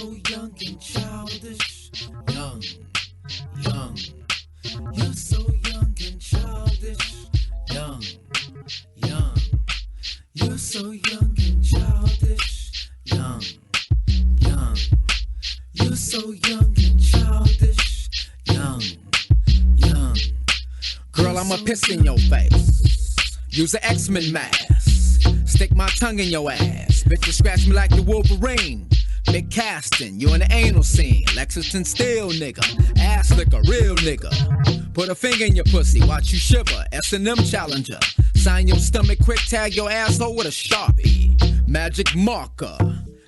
so young and childish. Young, young. You're so young and childish. Young, young. You're so young and childish. Young, young. You're so young and childish. Young, young. Girl, I'ma piss in your face. Use an X-Men mask. Stick my tongue in your ass. Bitch, you scratch me like the Wolverine. Big casting, you in the anal scene. Lexington Steel, nigga. Ass lick a real nigga. Put a finger in your pussy, watch you shiver. S&M challenger. Sign your stomach quick, tag your asshole with a Sharpie. Magic marker.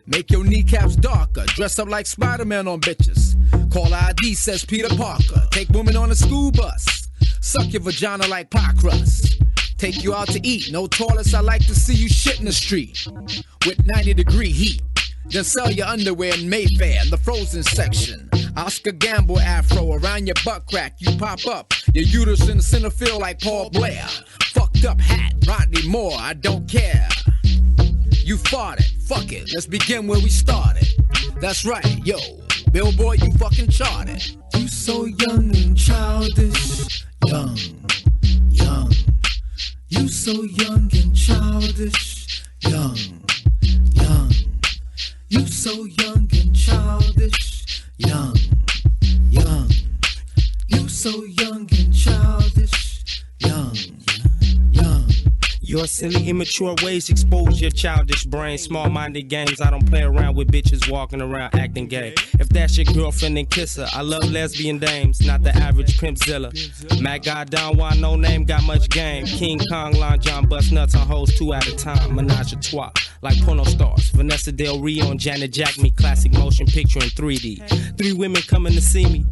Make your kneecaps darker. Dress up like Spider-Man on bitches. Call ID, says Peter Parker. Take women on a school bus. Suck your vagina like pie crust. Take you out to eat. No toilets, I like to see you shit in the street. With 90-degree heat. Then sell your underwear in Mayfair in the frozen section. Oscar Gamble afro around your butt crack. You pop up. Your uterus in the center field like Paul Blair. Fucked up hat, Rodney Moore, I don't care. You farted, fuck it, let's begin where we started. That's right, yo, Billboard, you fucking charted. You so young and childish. Young, young. You so young and childish. Young, young. You so young and childish. Young, young. You so young and childish. Young, young. Your silly, immature ways expose your childish brain. Small-minded games, I don't play around with bitches walking around acting gay. If that's your girlfriend, then kiss her. I love lesbian dames, not the average pimpzilla. Mac got down, why no name, got much game. King Kong, Lon John, bust nuts on hoes 2 at a time. Menage a trois, like porno stars. Vanessa Del Rio and Janet Jack, me classic motion picture in 3D. 3 women coming to see me,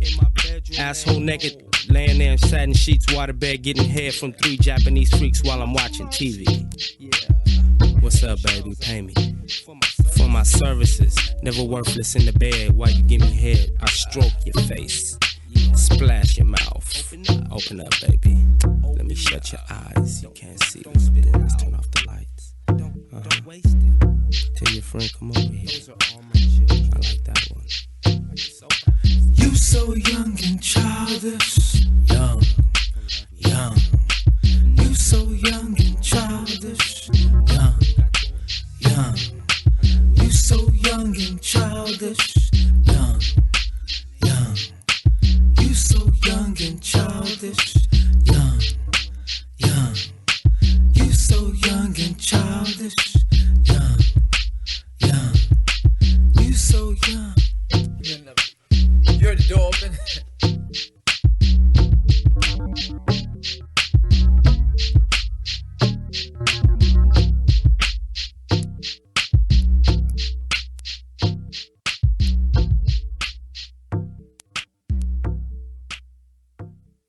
asshole naked. Laying there in satin sheets, waterbed, getting head from 3 Japanese freaks while I'm watching TV. What's up, baby? Pay me for my services. Never worthless in the bed while you give me head. I stroke your face, splash your mouth. Open up, baby. Let me shut your eyes. You can't see those boys. Turn off the lights. Tell your friend come over here. I like that one. You so young and childish. Young, young. You so young and childish. Young, young. You so young and childish. Young, young. You so young and childish. Young, young. You so young and childish. Young, young. You so young. You heard the door open.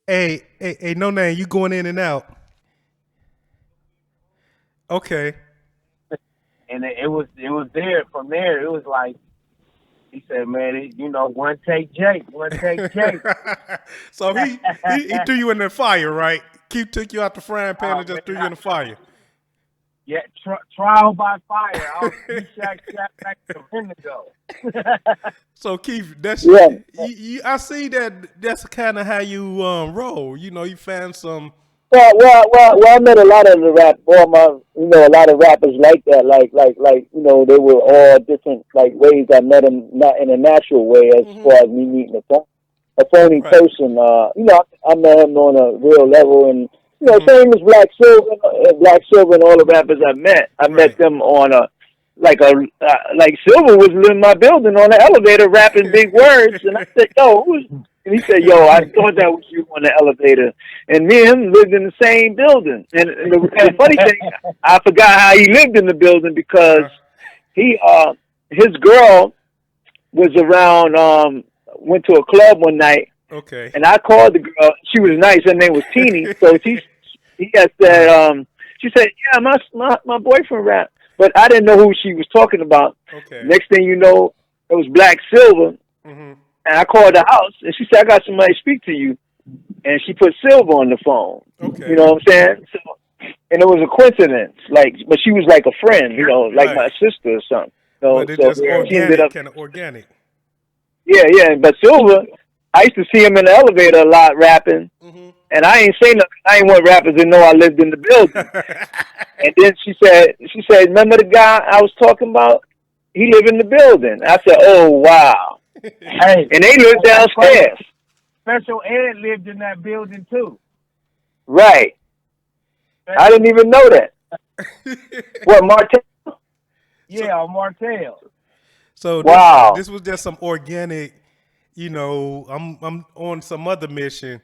Hey, no name, you going in and out. Okay. And it was there. From there, it was like, he said, man, one take Jake. So he threw you in the fire, right? Keith took you out the frying pan and just threw you in the fire. Yeah, trial by fire. I was back to Indigo. So Keith, that's yeah. I see that's kind of how you roll. You found some. Well, I met a lot of the a lot of rappers like that. Like, they were all different ways. I met them not in a natural way as far as me meeting a phony person. I met him on a real level, and same as Black Silver and all the rappers I met. I met them on like Silver was in my building on the elevator rapping big words, and I said, "Yo, who's?" And he said, "Yo, I thought that was you on the elevator." And me and him lived in the same building. And the funny thing, I forgot how he lived in the building because his girl was around. Went to a club one night. Okay. And I called the girl. She was nice. Her name was Teeny. So he had said, she said, "Yeah, my boyfriend rap." But I didn't know who she was talking about. Okay. Next thing you know, it was Black Silver. Mm-hmm. And I called the house, and she said, "I got somebody to speak to you." And she put Silver on the phone. Okay. You know what I'm saying? So, and it was a coincidence. But she was like a friend, like my sister or something. But it's just organic, kind of organic. Yeah. But Silver, I used to see him in the elevator a lot rapping, and I ain't say nothing. I ain't want rappers to know I lived in the building. And then she said, remember the guy I was talking about? He lived in the building. I said, oh wow. Hey, And they lived downstairs. Special Ed lived in that building too. Right. I didn't even know that. What, Martell? Yeah, Martell. So wow. This was just some organic, I'm on some other mission,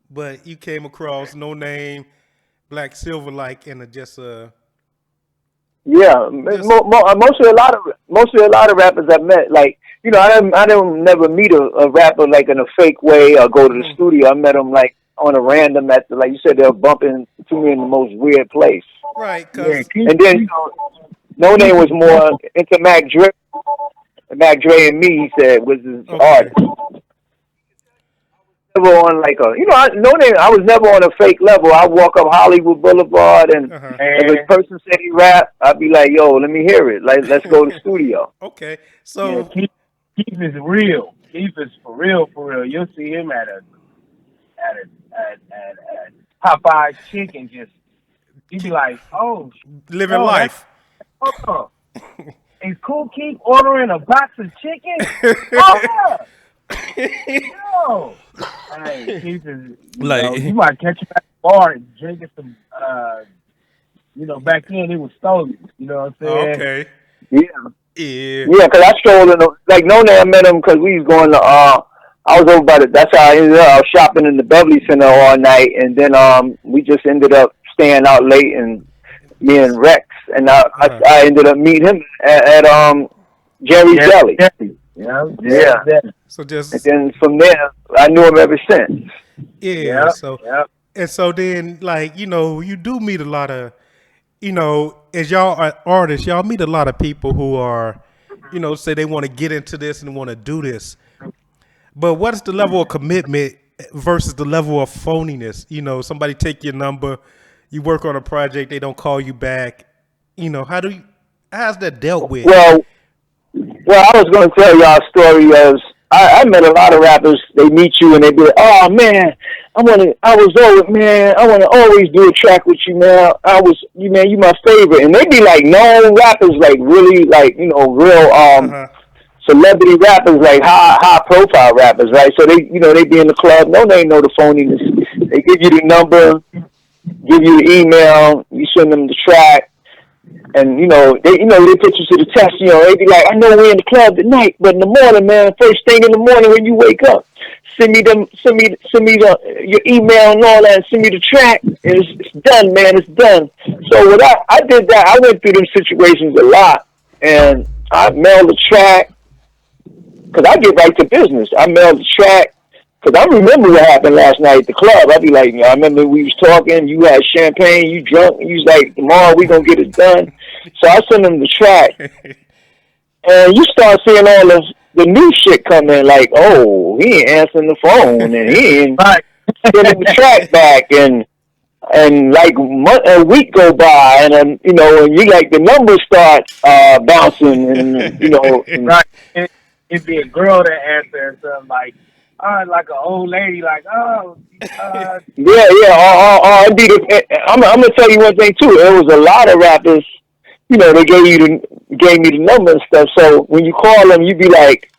but you came across No Name, Black Silver, like, and just yeah, mostly a lot of rappers I met, like, I don't never meet a rapper like in a fake way or go to the studio. I met them like on a random like you said, they'll bump into me in the most weird place. Right. And then No Name was more into Mac Dre. Mac Dre and me, he said, was his artist. Never on like No Name. I was never on a fake level. I walk up Hollywood Boulevard, and if a person said he rap, I'd be like, "Yo, let me hear it. Like, let's go to the studio." Okay, so Keith is real. Keith is for real. You'll see him at Popeye's Chicken. Just he'd be like, "Oh, living life." Is Kool Keith ordering a box of chicken? Oh yeah. Yo. Hey, Keith is, you might catch him at the bar and drinking some, back then it was stolen. You know what I'm saying? Okay. Yeah, because I strolled in like No Name, I met him because we was going to, I was over by that's how I ended up. I was shopping in the Beverly Center all night, and then we just ended up staying out late, and me and Rex, and I ended up meeting him at Jerry's Deli. Yeah. So just and then from there, I knew him ever since. Yeah. And so then, like, you do meet a lot of, as y'all are artists, y'all meet a lot of people who are, say they want to get into this and want to do this. But what is the level of commitment versus the level of phoniness? Somebody take your number, you work on a project, they don't call you back. How's that dealt with? Well, I was going to tell y'all a story of I met a lot of rappers. They meet you and they be like, "Oh man, I want to always do a track with you, man. You my favorite." And they be like known rappers, like really, like real celebrity rappers, like high profile rappers, right? So they be in the club. No, they know the phoniness. They give you the number, give you the email, you send them the track. And they put you to the test. They be like, "I know we're in the club tonight, but in the morning, man, first thing in the morning when you wake up, send me your email and all that, and send me the track, and it's done, man, it's done." So what I did that, I went through them situations a lot, and I mailed the track because I get right to business. I mailed the track. Because I remember what happened last night at the club. I'd be like, I remember we was talking, you had champagne, you drunk, and you was like, tomorrow we going to get it done. So I sent him the track. And you start seeing all the new shit come in, like, oh, he ain't answering the phone, and he ain't sending the track back, and like a week go by, and and you like the numbers start bouncing, and right. It'd be a girl that answers something like an old lady, like, yeah. I'm gonna tell you one thing too. There was a lot of rappers, they gave me the number and stuff. So when you call them, you be like,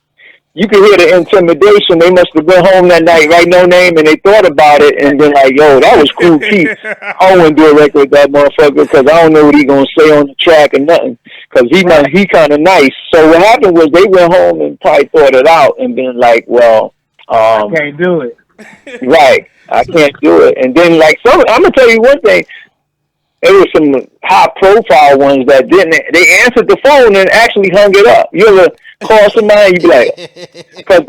you can hear the intimidation. They must have been home that night, right? No Name, and they thought about it and been like, "Yo, that was Kool Keith. I don't want to do a record with that motherfucker because I don't know what he gonna say on the track or nothing. Because he kind of nice." So what happened was they went home and probably thought it out and been like, "Well, I can't do it." Right, I can't do it. And then like I'm gonna tell you one thing. There was some high profile ones that didn't. They answered the phone and actually hung it up. You ever call somebody, you be like, because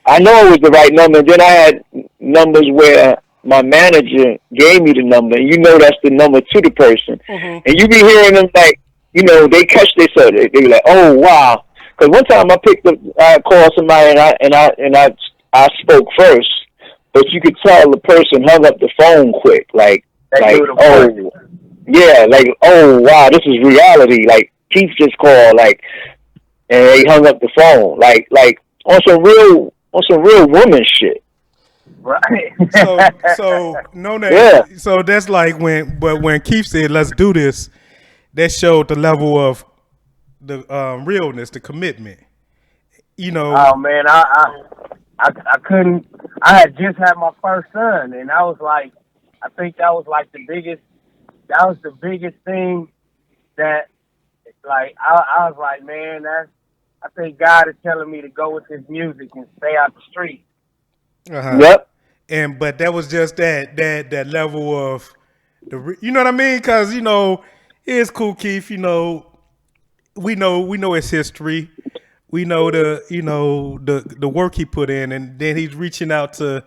I know it was the right number. And then I had numbers where my manager gave me the number, and that's the number to the person. And you be hearing them like, they catch themselves. They be like, "Oh wow." Because one time I called somebody and I spoke first, but you could tell the person hung up the phone quick, oh. Yeah, like, "Oh wow, this is reality." Like Keith just called, like, and they hung up the phone. Like on some real woman shit. Right. So no name. Yeah. So that's like when Keith said, "Let's do this," that showed the level of the realness, the commitment. You know. Oh man, I couldn't. I had just had my first son, and I was like, I think that was like the biggest. That was the biggest thing that, like, I was like, man, I think God is telling me to go with this music and stay out the street. Yep. But that was just that level of you know what I mean? Because it's Kool Keith. We know his history. We know the work he put in, and then he's reaching out to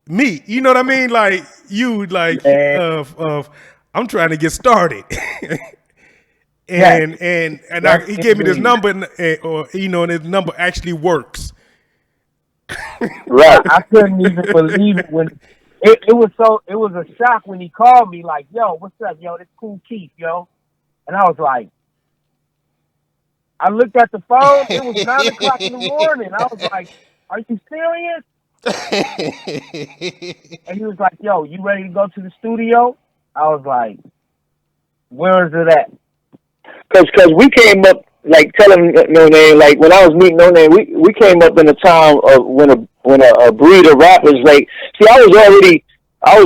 me. You know what I mean? Like you, like I'm trying to get started. And he gave me this number, and his number actually works. Right. I couldn't even believe it when it was a shock when he called me like, yo, what's up, yo? This Kool Keith, yo. And I was like, I looked at the phone. It was 9 o'clock in the morning. I was like, are you serious? And he was like, yo, you ready to go to the studio? I was like, where is it at? Because we came up, like, telling No Name, like, when I was meeting No Name, we came up in a time of when a breed of rappers, like, see, I was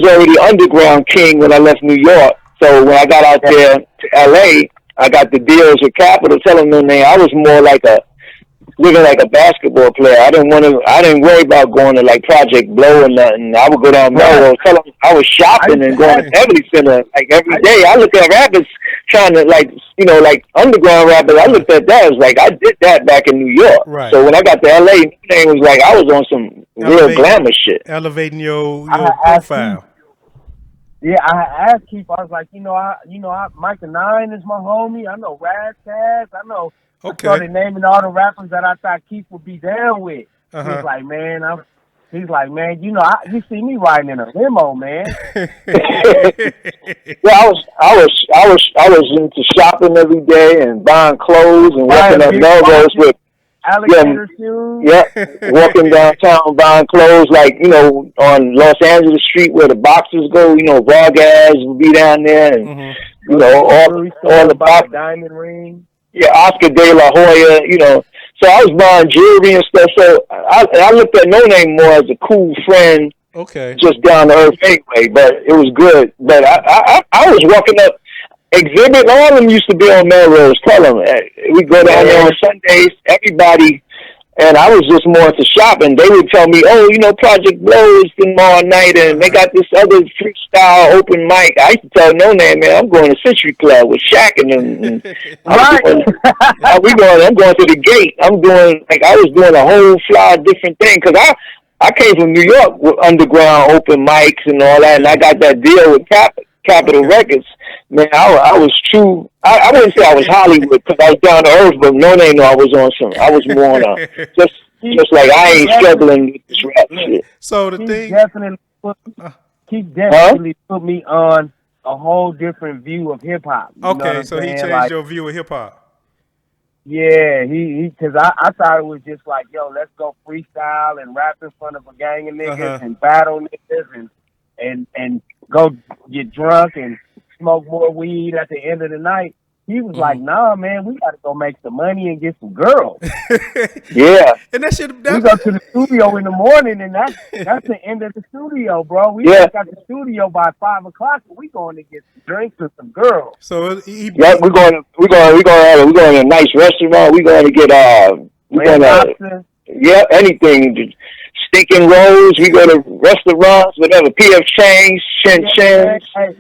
already underground king when I left New York. So when I got out there to L.A., I got the deals with Capitol, telling No Name I was more like living like a basketball player. I didn't worry about going to like Project Blow or nothing. I would go down Melrose, tell them I was shopping and going to Beverly Center like every day. I looked at rappers trying to like underground rappers. I looked at that. I was like, I did that back in New York. Right. So when I got to LA, it was like I was on some real glamour shit. Elevating your profile. Yeah, I asked Keith. I was like, Micah 9 is my homie. I know Raz Cass. I know. Okay. I started naming all the rappers that I thought Keith would be down with. He was like, man, you see me riding in a limo, man. Well, I was into shopping every day and buying clothes and walking up Melrose with alligator shoes. Yeah, walking downtown buying clothes, like, on Los Angeles Street where the boxers go, Vargas would be down there, and, all the boxers. Diamond ring. Yeah, Oscar De La Hoya, So I was buying jewelry and stuff. So I looked at No Name more as a cool friend. Okay. Just down to earth anyway, but it was good. But I was walking up Exhibit. All of them used to be on Melrose. Tell them we go down there on Sundays. Everybody, and I was just more into shopping. They would tell me, "Oh, Project Blow is tomorrow night, and they got this other freestyle open mic." I used to tell No Name, man, I'm going to Century Club with Shaq and I'm going to the Gate. I'm doing I was doing a whole fly different thing because I came from New York with underground open mics and all that, and I got that deal with Capitol Records. Man, I was true. I wouldn't say I was Hollywood because I was down to earth, but No Name, I was on some. I was more on just like I ain't struggling with this rap shit. So the thing definitely put me on a whole different view of hip hop. Okay, so he changed your view of hip hop. Yeah, because I thought it was just like, yo, let's go freestyle and rap in front of a gang of niggas and battle niggas and go get drunk and smoke more weed at the end of the night. He was like, nah, man, we got to go make some money and get some girls. Yeah. And that shit. We go to the studio in the morning, and that's the end of the studio, bro. We got the studio by 5 o'clock, and we going to get some drinks and some girls. So we're going to a nice restaurant. We're going to get anything. Stinking rolls. We go to restaurants, whatever. PF Chang's, Chin Chin's. Hey,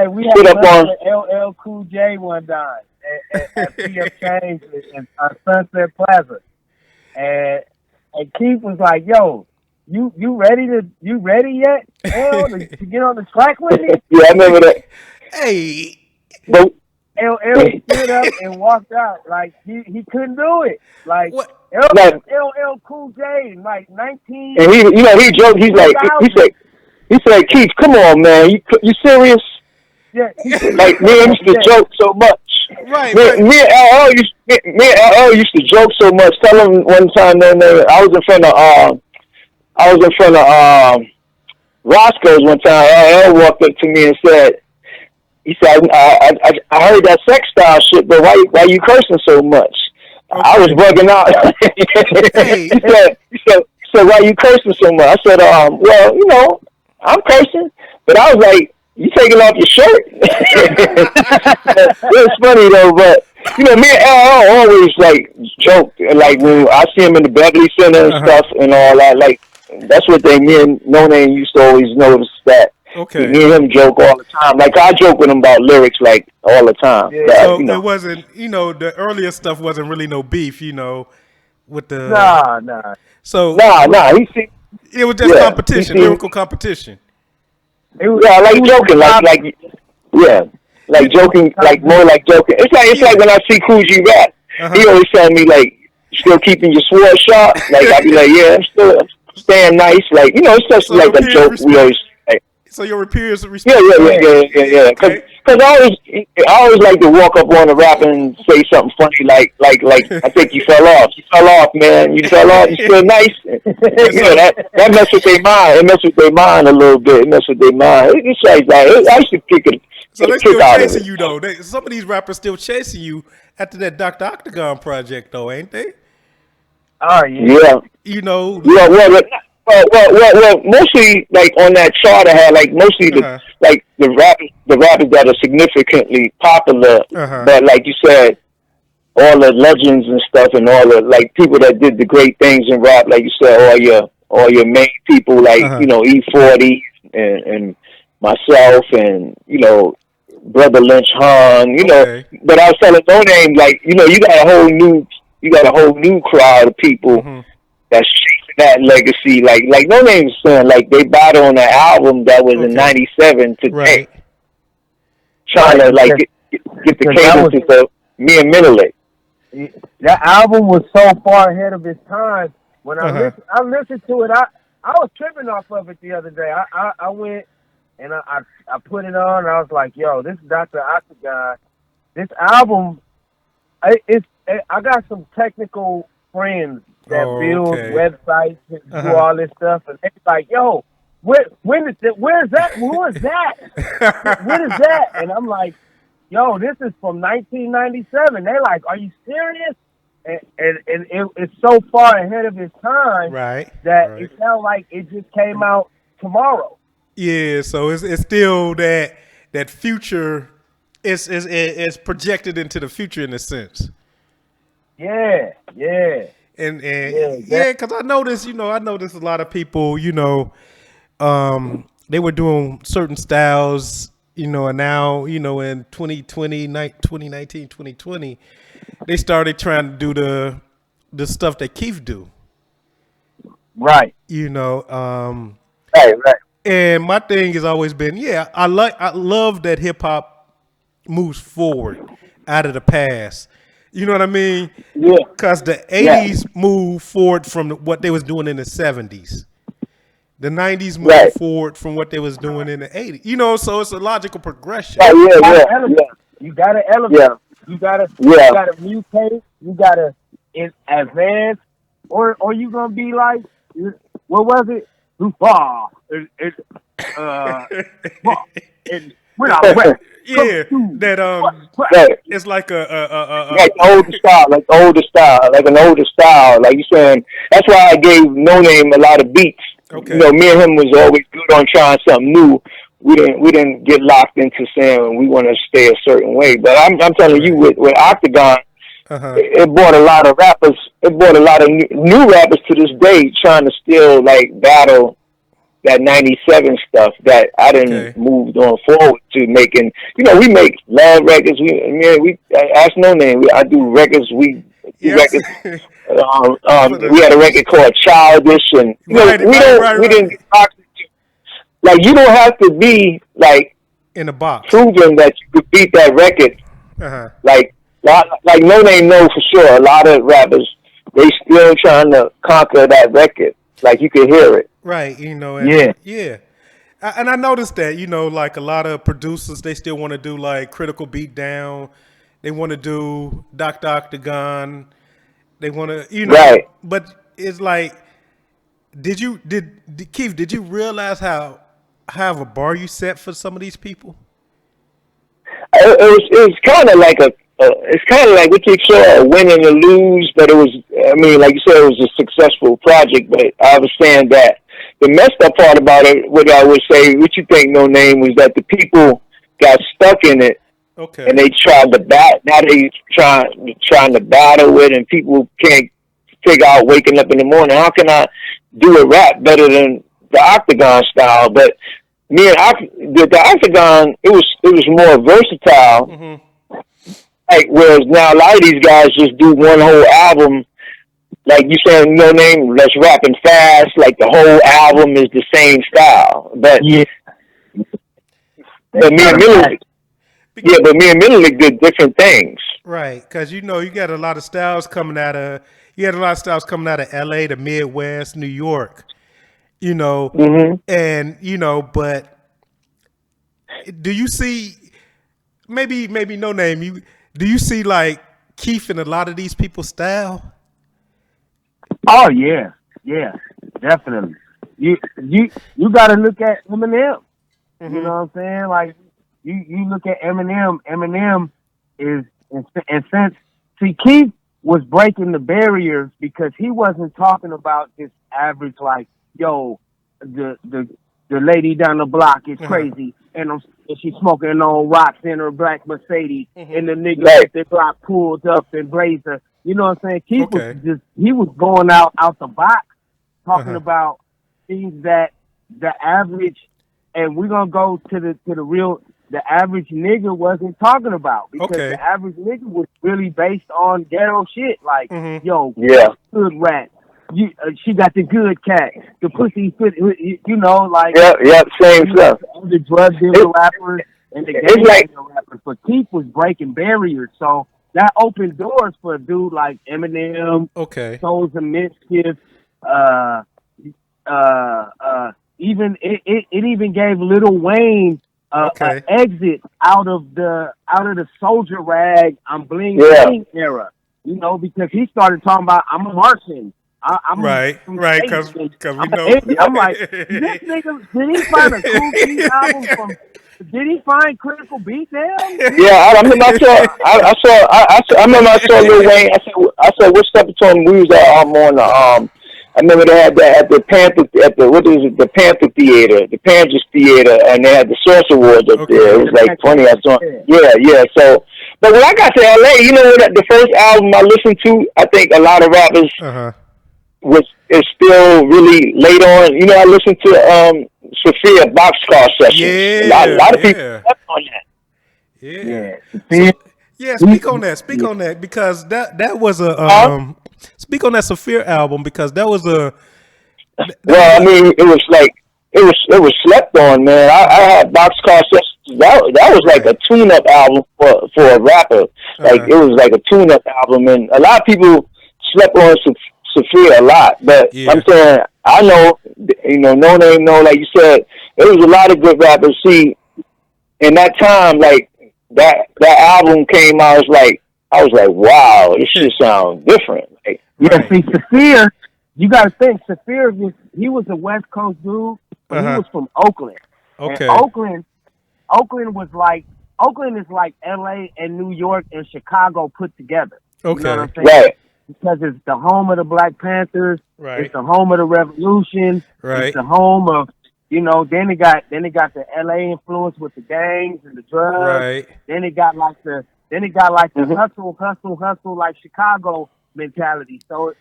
we had lunch with LL Cool J one time at PF Chang's on Sunset Plaza, and Keith was like, "Yo, you ready yet? L, to get on the track with me?" Yeah, I remember that. Hey. But LL stood up and walked out like he couldn't do it. Like what? LL Cool J, like 19. And he joked. He said, Keith, come on, man, you serious? Yeah. Like me and used to joke so much. Right. Me and LL used to joke so much. Tell him one time, I was in front of Roscoe's one time. LL walked up to me and said, he said, I heard that sex style shit, but why you cursing so much? Okay. I was bugging out. He said, why you cursing so much? I said, well, you know, I'm cursing, but I was like, you taking off your shirt? It was funny though, but you know, me and LL always like joke, like when I see him in the Beverly Center and stuff and all that, like that's what me and No Name used to always notice that. Okay. Me and him joke all the time. Like I joke with him about lyrics like all the time. Yeah. But, So you know. it wasn't, you know, the earlier stuff wasn't really no beef, you know, with the Nah. So it was just competition, lyrical competition. Like joking, like joking, like more like joking. It's like when I see Kool Keith rap, he always tell me like, still keeping your sword sharp. Like I be like, yeah, I'm still staying nice. Like you know, it's just like a joke. We always. So your peers respect. Yeah. Because I always like to walk up on a rapper and say something funny like I think you fell off. You fell off, man. You fell off. You still nice. You know that mess with their mind. It mess with their mind a little bit. It mess with their mind. It's like I used to kick it. So they still chasing you though. Some of these rappers still chasing you after that Dr. Octagon project though, ain't they? Oh yeah. You know. Yeah. Well, mostly like on that chart I had like mostly the rappers that are significantly popular, but like you said, all the legends and stuff and all the like people that did the great things in rap, like you said, all your main people like you know E40 and myself and you know Brother Lynch Han, you know. But I was telling No Name like you know you got a whole new crowd of people that's chasing that legacy, like No Name's saying, like they battle on that album that was in '97 today, trying to like get the cadences of me and Menelik. That album was so far ahead of its time. When I listened to it, I was tripping off of it the other day. I went and I put it on and I was like, yo, this is Dr. Octagon. This album, I got some technical friends that build websites and do all this stuff, and they're like, "Yo, where's that? Who is that? What is that?" And I'm like, "Yo, this is from 1997." They're like, "Are you serious?" And it's so far ahead of its time, that it felt like it just came out tomorrow. Yeah, so it's still that future. It's projected into the future in a sense. Yeah. And because I noticed a lot of people, you know, they were doing certain styles, you know, and now, you know, in 2019, 2020, they started trying to do the stuff that Keith do. Right. You know, right. And my thing has always been, I love that hip hop moves forward out of the past. You know what I mean? Yeah. Because the 80s moved forward from what they was doing in the 70s. The 90s moved forward from what they was doing in the 80s. You know, so it's a logical progression. You gotta elevate. Yeah. You gotta mutate. You gotta advance, or you gonna be like, what was it? We're not wet. It's like like an older style. Like you saying, that's why I gave No Name a lot of beats. Okay. You know, me and him was always good on trying something new. We didn't get locked into saying we want to stay a certain way. But I'm telling you, with Octagon, it brought a lot of rappers. It brought a lot of new rappers to this day trying to still like battle that 97 stuff that I didn't moved on forward to making. You know, we make love records. We ask No Name. I do records. We do records. We had a record called Childish, and you know, we didn't like you don't have to be like in a box proving that you could beat that record. Like No Name know for sure. A lot of rappers they still trying to conquer that record. Like you can hear it. Right, you know, and I noticed that, you know, like a lot of producers, they still want to do like Critical Beatdown, They want to do Dr. Octagon. They want to, Right. but it's like, Keith, did you realize how of a bar you set for some of these people? It was kind of like it's kind of like what you saw, a win and a lose, but it was, I mean, like you said, it was a successful project, but I understand that the messed up part about it, what I would say, what you think, No Name, was that the people got stuck in it. Okay. And they tried to now they trying to battle it, and people can't figure out waking up in the morning, how can I do a rap better than the Octagon style? But me and the Octagon, it was more versatile. Mm-hmm. Like, whereas now a lot of these guys just do one whole album. Like you saying, No Name, let's rapping fast. Like the whole album is the same style. But Yeah. but me and Middlewick did different things. Right, because you got a lot of styles coming out of L.A., the Midwest, New York. Mm-hmm. And but do you see maybe No Name? Do you see like Keith in a lot of these people's style? Oh yeah, definitely. You got to look at Eminem. Mm-hmm. You know what I'm saying? Like you look at Eminem. Eminem is in sense. See, Keith was breaking the barriers because he wasn't talking about this average like, yo, the lady down the block is crazy and she's smoking on rocks in her black Mercedes and the nigga with the block pulled up and blazer. You know what I'm saying? Keith was going out the box talking about things that the average, and we're gonna go to the real, the average nigga wasn't talking about, because the average nigga was really based on ghetto shit like, yo, good rat. She got the good cat, the pussy fit, like same stuff. The drug dealer rappers and the gang rappers, but Keith was breaking barriers, so that opened doors for a dude like Eminem, Souls of Mischief, even it even gave Lil Wayne an exit out of the soldier rag, I'm bling bling era, because he started talking about, I'm a Martian. I'm right, because we know. I'm like, this nigga, did he find a Kool Keith album from? Did he find Critical Beatdown? Yeah, I remember I saw Lil Wayne. I said, what step told him we was on I remember they had that at the the Panther Theater, the Panthers Theater, and they had the Source Awards up there. It was like funny. I saw, So, but when I got to LA, the first album I listened to, I think a lot of rappers is still really late on. I listened to Sophia Boxcar Sessions. Yeah, a lot of people slept on that. Speak on that because that was a speak on that Sophia album, because that was a. Well, I mean, it was slept on, man. I had Boxcar Sessions. That was like a tune-up album for a rapper. Like it was like a tune-up album, and a lot of people slept on Sophia a lot. But I'm saying, I know, No Name, like you said, there was a lot of good rappers. See, in that time, like that album came out, I was like, wow, this shit sounds different. Like, see, Saphir, you got to think, Saphir was a West Coast dude, but he was from Oakland. Okay. And Oakland is like LA and New York and Chicago put together. Okay. You know what I'm saying? Right. Because it's the home of the Black Panthers. Right. It's the home of the Revolution. Right. It's the home of, then they got the LA influence with the gangs and the drugs. Right. Then it got like the hustle like Chicago mentality. So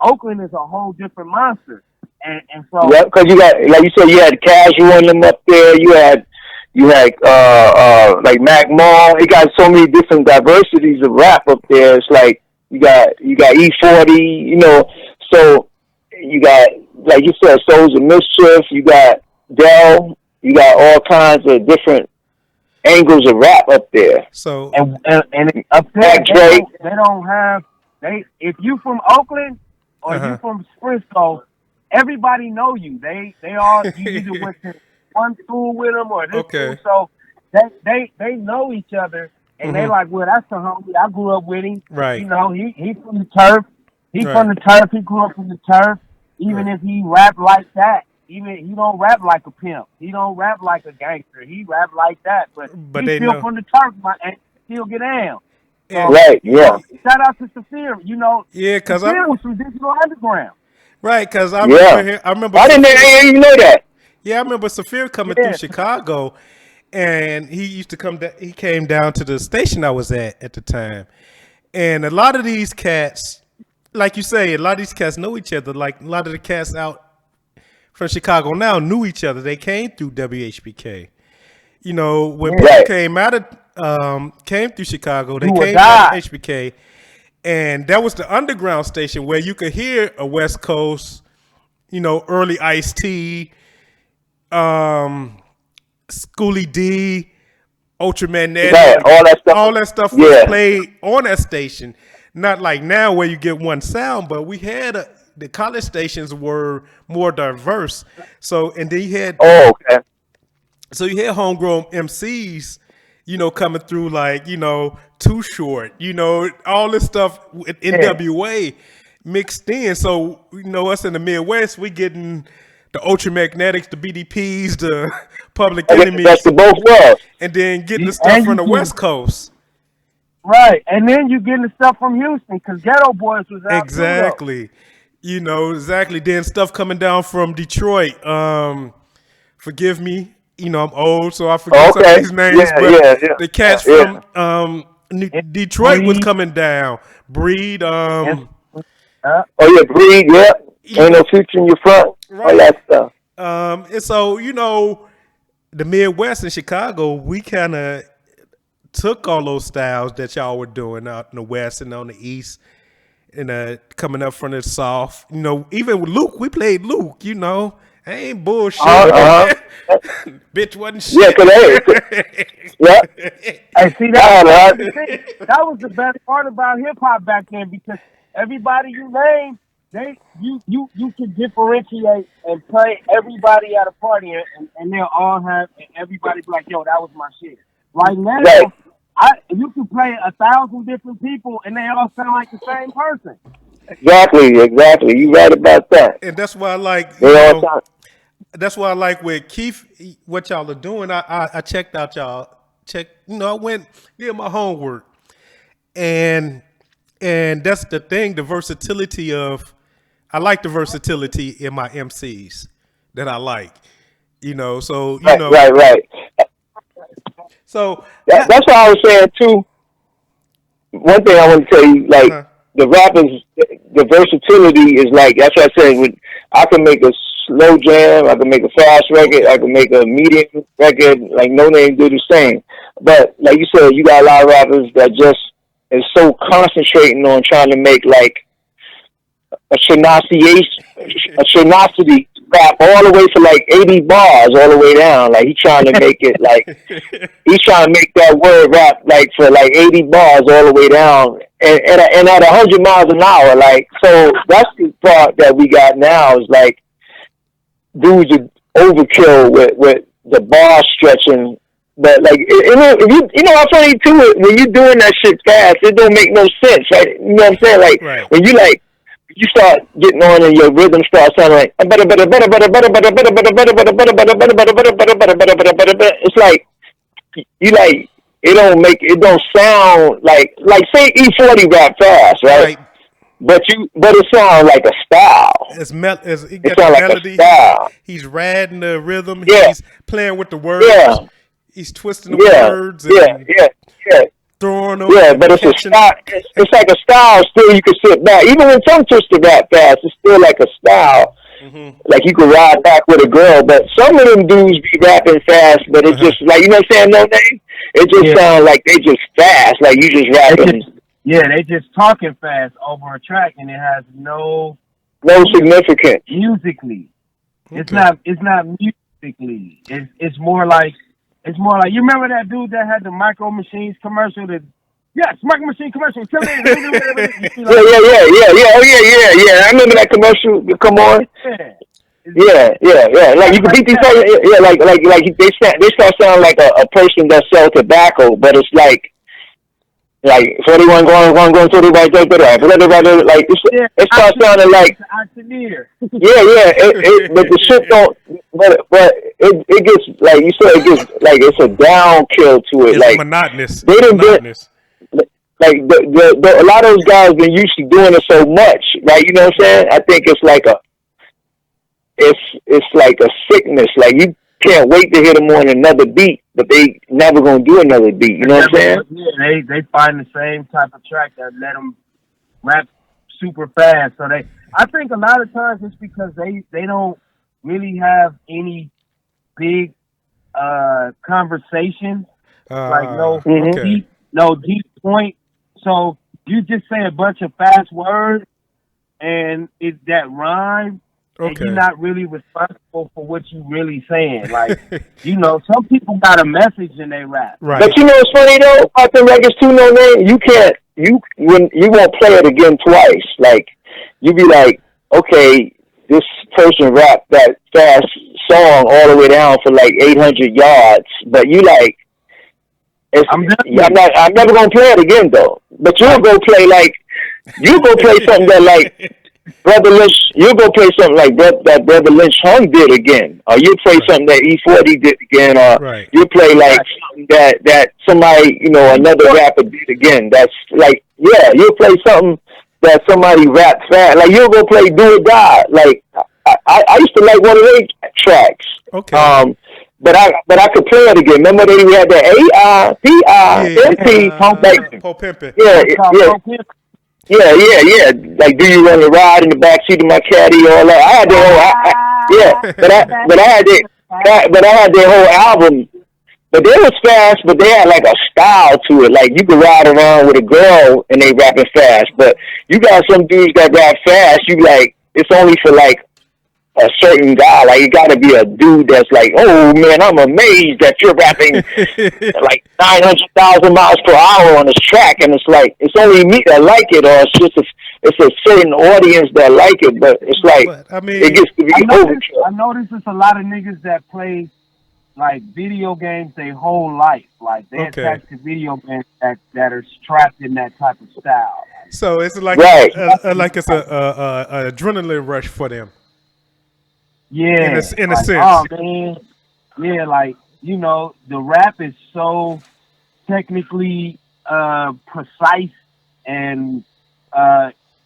Oakland is a whole different monster. And so because you got, like you said, you had Casual in them up there. You had like Mac Mall. It got so many different diversities of rap up there. It's like you got E40, so you got, like you said, Souls of Mischief, you got Dell, you got all kinds of different angles of rap up there. So and up there, they don't have, if you from Oakland or you from Frisco, everybody know you. They all, you either went to one school with them or this school, so they know each other. and they like, well, that's the homie. I grew up with him. Right. You know, he from the turf. He Right. from the turf. He grew up from the turf. Even if he rap like that, even he don't rap like a pimp. He don't rap like a gangster. He rap like that. But But he's they still know. from the turf, and still get down. Right, yeah. Shout out to Saphir. You know, Yeah, because Saphir was from Digital Underground. right, because I Yeah. remember. I remember. I didn't even know that. Yeah, I remember Saphir coming Yeah. through Chicago, and he used to come. He came down to the station I was at the time, and a lot of these cats, like you say, a lot of these cats know each other. Like a lot of the cats out from Chicago now knew each other. They came through WHBK. You know, when people Right. came through Chicago, they You or came die. out of HBK, and that was the underground station where you could hear a West Coast, you know, early Ice-T, Schoolie D, Ultramagnetic, Right, all that stuff. was Yeah. played on that station. Not like now where you get one sound, but we had the college stations were more diverse. So and then you had Oh, okay. so you had homegrown MCs, you know, coming through like, you know, Too Short, you know, all this stuff with NWA mixed in. So, you know, us in the Midwest, we getting the Ultramagnetics, the BDPs, the Public I get the Enemies, best of both worlds. and then getting the And stuff you from the can- West Coast. Right, and then you getting the stuff from Houston because Ghetto Boys was out Exactly. You know, exactly. Then stuff coming down from Detroit. Forgive me. You know, I'm old, so I forget some of Okay. these names. Yeah, but yeah. the cats Yeah. from Detroit was Breed. coming down. Breed. Oh yeah, Breed. Yeah. Ain't no future in your front. All Right. that stuff. And so, you know, the Midwest and Chicago, we kind of took all those styles that y'all were doing out in the West and on the East, and coming up from the South. You know, even with Luke, we played Luke. You know, I ain't bullshit. Bitch wasn't shit. Yeah, 'cause yeah. Hey, see Yeah, that? man. That was the best part about hip hop back then because everybody you name, you could differentiate and play everybody at a party and they'll all have and everybody be like, yo, that was my shit. Right now, Right. you can play 1,000 different people and they all sound like the same person. Exactly. You right about that. And that's why I like. They all know, sound. that's why I like with Keith, what y'all are doing. I checked out y'all. You know, I went did my homework, and that's the thing. The versatility of. I like the versatility in my MCs that I like. You know, so you know. Right. So That's what I was saying too. One thing I want to tell you, like the rappers, the versatility is like that's what I said. I can make a slow jam, I can make a fast record, I can make a medium record. Like No Name do the same. But like you said, you got a lot of rappers that just is so concentrating on trying to make like a Shinasity rap all the way for like 80 bars all the way down. Like he's trying to make it like he's trying to make that word rap like for like 80 bars all the way down and at 100 miles an hour. Like so that's the part that we got now is like dudes are overkill with the bar stretching. But like if you know how funny too when you doing that shit fast, it don't make no sense, right? You know what I'm saying? Like when you like you start getting on and your rhythm starts sounding like it's like you like it don't sound like say E40 rap fast, right? But it sounds like a style. It sounds like melody. A style. He's riding the rhythm. Yeah. He's playing with the words. Yeah. He's twisting the words. And throwing them. Yeah, but it's a style. It's like a style. Still, you can sit back. Even when some twisted rap fast, it's still like a style. Mm-hmm. Like you could ride back with a girl. But some of them dudes be rapping fast, but it's just like, you know what I'm saying? No name. It just sounds like they just fast. Like you just rapping. They just talking fast over a track, and it has no significance musically. Okay. It's not musically. It's more like you remember that dude that had the Micro Machines commercial? Micro Machine commercial. Yeah. Oh yeah. I remember that commercial. Come on. Yeah. Like you can beat these songs. Yeah, like they start sounding like a person that sells tobacco, but it's like like 41 going to the right, like it starts sounding like but the shit don't, but it gets like you said, it gets like it's a down kill to it, it's like monotonous. They didn't monotonous. Like a lot of those guys been used to doing it so much, right? You know what I'm saying? I think it's like a sickness. Like you can't wait to hit them on another beat, but they never gonna do another beat. You know what I'm saying? Yeah, they find the same type of track that let them rap super fast. So I think a lot of times it's because they don't really have any big conversations, like no deep point. So you just say a bunch of fast words, and it's that rhyme. And you're not really responsible for what you really saying. Like, some people got a message in their rap. Right. But you know what's funny though? About the records too, no name. You won't play it again twice. Like, you be like, okay, this person rapped that fast song all the way down for like 800 yards, but you like, I'm never gonna play it again though. But you'll go play something that like. Brother Lynch, you'll go play something like that Brother Lynch Hung did again, or you play something that E40 did again, or you play like something that somebody, another rapper did again. That's like, you'll play something that somebody rapped fast. Like you'll go play Do or Die. Like I used to like one of their tracks. Okay. But I could play it again. Remember they had the AIPIMP, Poe Pimpin'. Yeah. Yeah. Like, do you want to ride in the backseat of my caddy? All that. I had their but I had their whole album. But they was fast, but they had like a style to it. Like you could ride around with a girl and they rapping fast. But you got some dudes that rap fast. You like it's only for like a certain guy. Like it got to be a dude that's like, oh man, I'm amazed that you're rapping like 900,000 miles per hour on this track, and it's like it's only me that like it, or it's just it's a certain audience that like it. But it's like it gets to be overkill. I notice it's a lot of niggas that play like video games their whole life. Like they attach to video games that are trapped in that type of style. So it's like it's a adrenaline rush for them. Yeah, in a sense. Oh man, yeah, like the rap is so technically precise and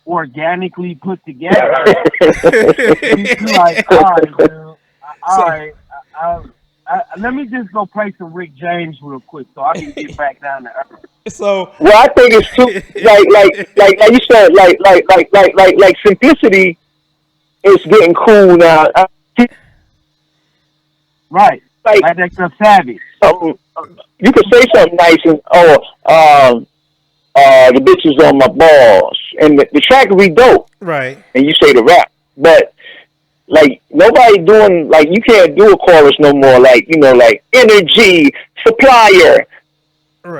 organically put together. You're like, all right, dude. All right. Let me just go play some Rick James real quick so I can get back down to earth. So, well, I think it's too like you said, like simplicity is getting cool now. Right. Like that's a savage. You could say something nice and the bitch is on my balls, and the track will be dope. Right. And you say the rap, but like nobody doing like you can't do a chorus no more. Like like energy, supplier,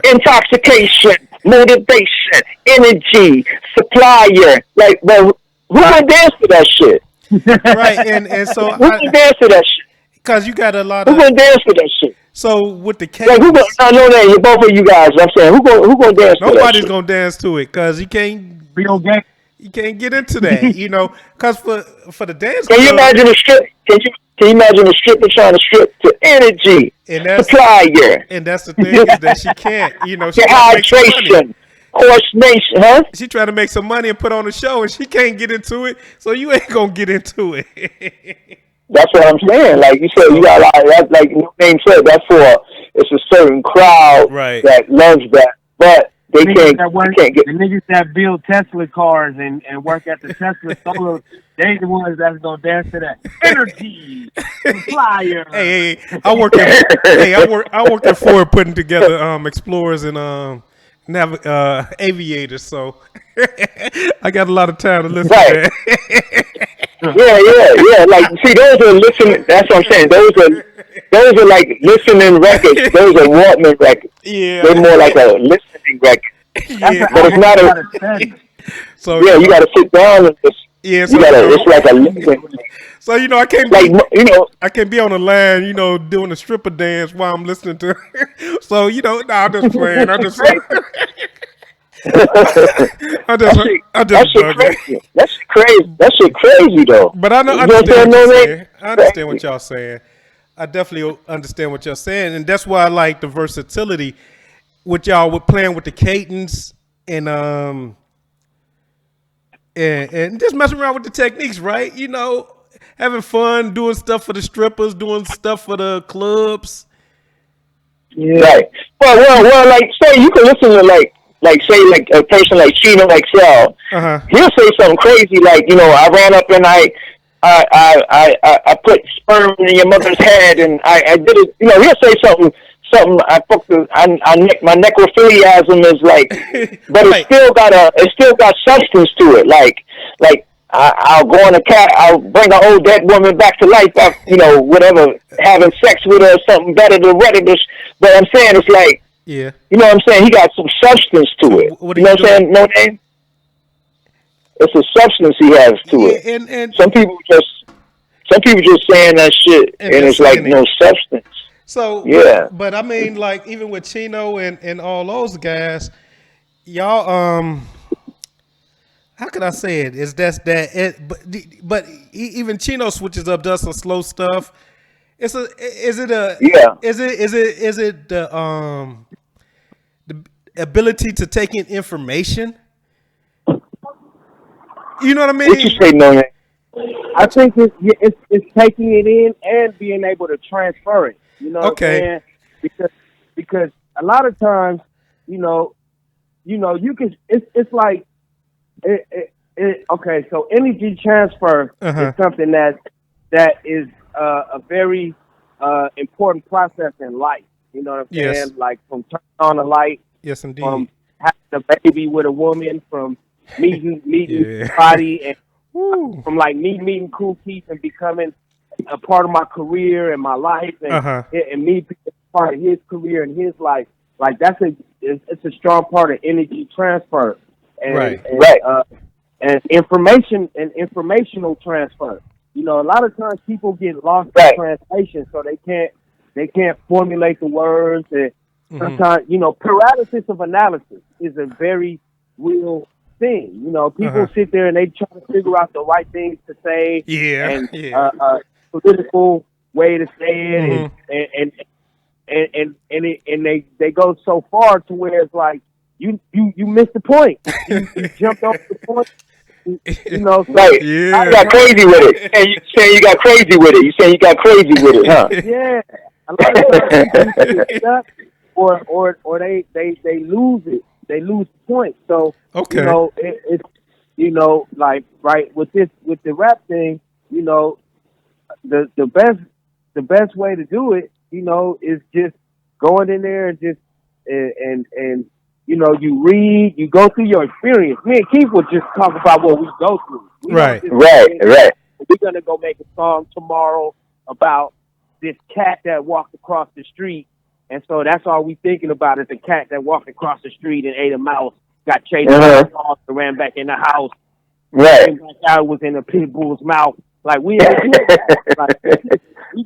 intoxication, motivation, energy, supplier. Like, well, who gonna dance to that shit? Right. And so who gonna dance to that shit? Because you got a lot of... Who gonna dance to that shit? So, with the case... Like, who gonna... I know that, both of you guys, I'm saying, who gonna dance to that shit? Nobody's gonna dance to it, because you can't... You can't get into that, because for the dance... Can you imagine a strip... Can you imagine a stripper trying to strip to energy, supplier? And that's the thing, is that she can't, she hydration, coordination, huh? She trying to make some money and put on a show, and she can't get into it, so you ain't gonna get into it. That's what I'm saying. Like you said, you got like name said, it's a certain crowd that loves that, but they can't get the niggas that build Tesla cars and work at the Tesla store. They the ones that's gonna dance to that energy flyer. Hey, I work at Ford putting together Explorers and Aviators, so I got a lot of time to listen to that. Yeah. Like, see, those are listening. That's what I'm saying. Those are like listening records. Those are Walkman records. Yeah, they're more like a listening record. Yeah, but it's not a. So you got to sit down and just. Yeah, so it's like a listening. So I can't I can be on the line, doing a stripper dance while I'm listening to. So I'm just playing. I'm That just shit bugging. crazy. That shit crazy. That shit crazy though. But I You know understand what what I'm you're saying? saying. I understand what y'all saying. I definitely understand what you're saying, and that's why I like the versatility with y'all with playing with the cadence and just messing around with the techniques, right? You know, having fun, doing stuff for the strippers, doing stuff for the clubs. Yeah. Right. Well, like say you can listen to like say like a person like Chino like Sal. He'll say something crazy like, you know, I ran up and I put sperm in your mother's head and I did it. You know, he'll say something. I fucked my necrophiliasm is like, but Right. it still got substance to it. Like I'll go on I'll bring an old dead woman back to life. You know, whatever, having sex with her or something better than Reddit. But I'm saying it's like, Yeah. you know what I'm saying? He got some substance to So it. what You know what I'm saying? No name. It's a substance he has to it. And Some people just saying that shit, and it's like no substance. So yeah, but I mean, like even with Chino and all those guys, y'all how can I say it? Is that it? But even Chino switches up, does some slow stuff. Is it the ability to take in information? You know what I mean? What you say, no name? I think it's taking it in and being able to transfer it. You know what I'm saying? Because a lot of times, you know, you can. It's like okay. So energy transfer is something that is a very important process in life. You know what I'm saying? Yes. Like from turning on a light. Yes, indeed. From having a baby with a woman, from meeting somebody, and from like meeting Kool Keith and becoming a part of my career and my life, and me being a part of his career and his life. Like it's a strong part of energy transfer, and informational transfer. You know, a lot of times people get lost in translation, so they can't formulate the words, and sometimes, you know, paralysis of analysis is a very real thing. You know, people sit there and they try to figure out the right things to say, political way to say it, and they go so far to where it's like you missed the point. You jumped off the point. You know, so you got crazy with it. And you saying you got crazy with it. You saying you got crazy with it, huh? Yeah, a lot of times people get stuck, or they lose it. They lose the point. So you know, it's you know, like with the rap thing, you know, the best way to do it, you know, is just going in there and just and you know, you read, you go through your experience. Me and Keith would just talk about what we go through. Right. We're gonna go make a song tomorrow about this cat that walked across the street, and so that's all we thinking about is the cat that walked across the street and ate a mouse, got chased by a dog, and ran back in the house. Right. And back out was in a pit bull's mouth. Like we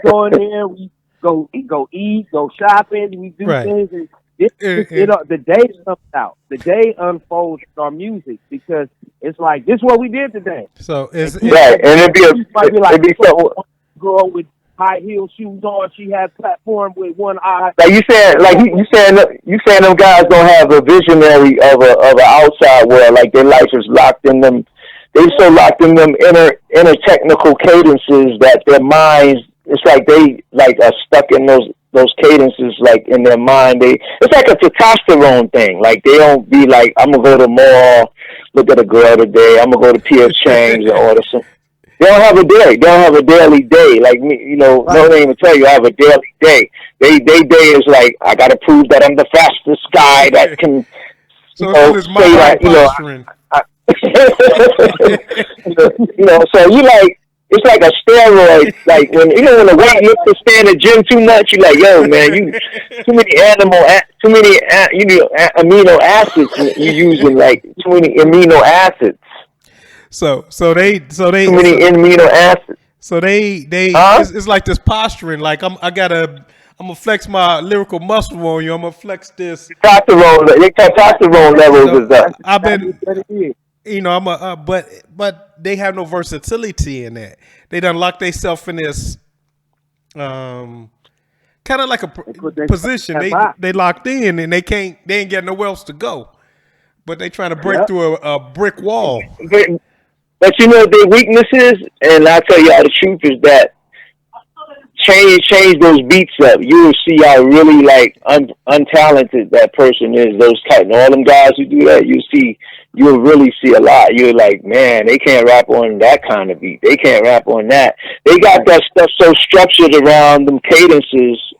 go in there, we go eat, go shopping, we do things, and the day comes out. The day unfolds with our music because it's like this is what we did today. So and it'd be something. Girl with high heel shoes on, she had platform with one eye. Like you saying them guys don't have a visionary of an outside world. Like their life is locked in them. They're so locked in them inner technical cadences that their minds, it's like they like are stuck in those cadences, like in their mind. It's like a testosterone thing. Like they don't be like, I'm gonna go to the mall, look at a girl today. I'm gonna go to P.F. Chang's and order some. They don't have a day. They don't have a daily day. Like me, you know, no name will tell you I have a daily day. They day is like, I gotta prove that I'm the fastest guy that can. So it's say that, you know, so you like, it's like a steroid. Like when when a weightlifter stay in the gym too much, you like, yo, man, you too many amino acids you using, like too many amino acids. So they too many amino acids. So they it's like this posturing. Like I'm gonna flex my lyrical muscle on you. I'm gonna flex this. Testosterone levels is up. I've been, I'm a, but they have no versatility in that. They done lock themselves in this, kind of like a position. They locked in and they ain't got nowhere else to go. But they trying to break through a brick wall. But you know what their weakness is, and I tell y'all the truth is that change those beats up. You will see how really like untalented that person is. Those type, and all them guys who do that, you'll really see a lot. You're like, man, they can't rap on that kind of beat. They can't rap on that. They got that stuff so structured around them cadences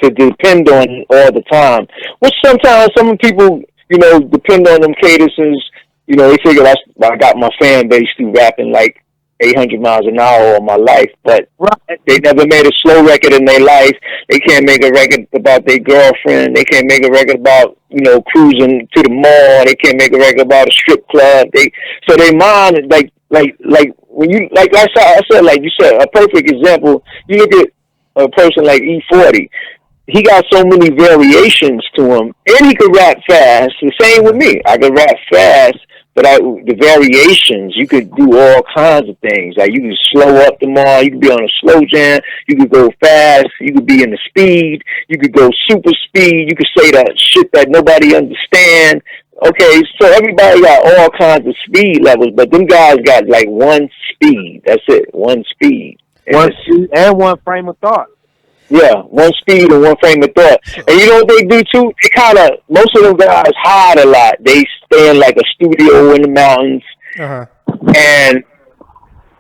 to depend on all the time. Which sometimes some people, depend on them cadences. They figure I got my fan base through rapping like 800 miles an hour all my life, but they never made a slow record in their life. They can't make a record about their girlfriend. They can't make a record about, cruising to the mall. They can't make a record about a strip club. So they mind like when you, like I said, like you said, a perfect example, you look at a person like E40. He got so many variations to him, and he could rap fast. The same with me. I could rap fast, but the variations, you could do all kinds of things. Like you could slow up the mall, you could be on a slow jam, you could go fast, you could be in the speed, you could go super speed, you could say that shit that nobody understand. Okay, so everybody got all kinds of speed levels, but them guys got like one speed. That's it, one speed. One speed and one frame of thought. Yeah, one speed and one frame of thought. And you know what they do too? They most of them guys hide a lot. They stay in like a studio in the mountains. And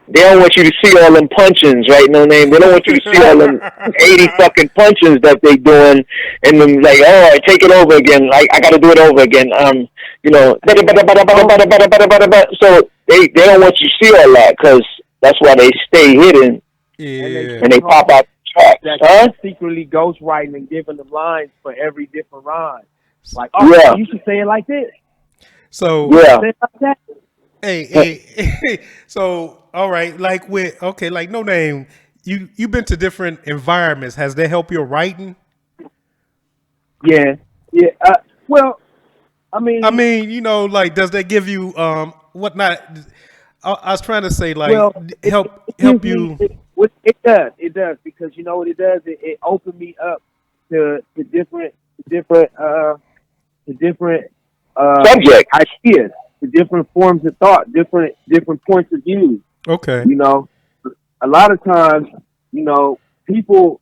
they don't want you to see all them punchings, right? No name. They don't want you to see all them 80 fucking punchings that they doing. And then like, all right, take it over again. Like, I got to do it over again. So they don't want you to see all that because that's why they stay hidden. Yeah. And they pop out. That secretly ghostwriting and giving them lines for every different rhyme. Like, you should say it like this. So, say it like that. Hey. So, all right, like No Name, you've been to different environments. Has that helped your writing? Yeah. Well, I mean, like, does that give you whatnot? I was trying to say, like, help you. It does because you know what it does. It opened me up to different subject ideas, to different forms of thought, different points of view. Okay, a lot of times, people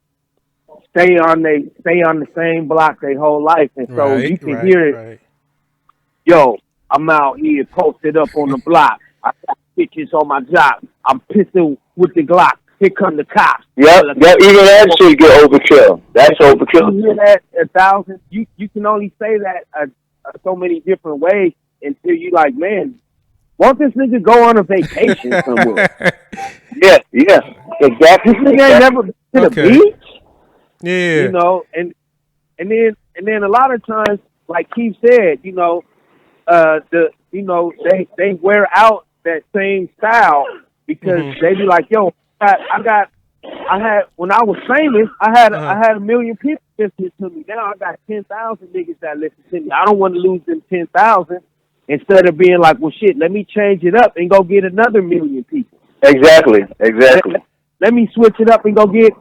stay on the same block their whole life, and so you can hear it. Right. Yo, I'm out here posted up on the block. I got bitches on my job. I'm pissing with the Glock. Here come the cops. Yep, even that shit get overkill. That's overkill. You hear that 1,000? You can only say that so many different ways until you like, man, won't this nigga go on a vacation somewhere? yeah, exactly. This nigga ain't never been to the beach. Yeah, and then a lot of times, like Keith said, they wear out that same style because they be like, yo. I had when I was famous, I had 1 million people listen to me. Now I got 10,000 niggas that listen to me. I don't want to lose them 10,000 instead of being like, well, shit, let me change it up and go get another 1 million people. Exactly. Let me switch it up and go get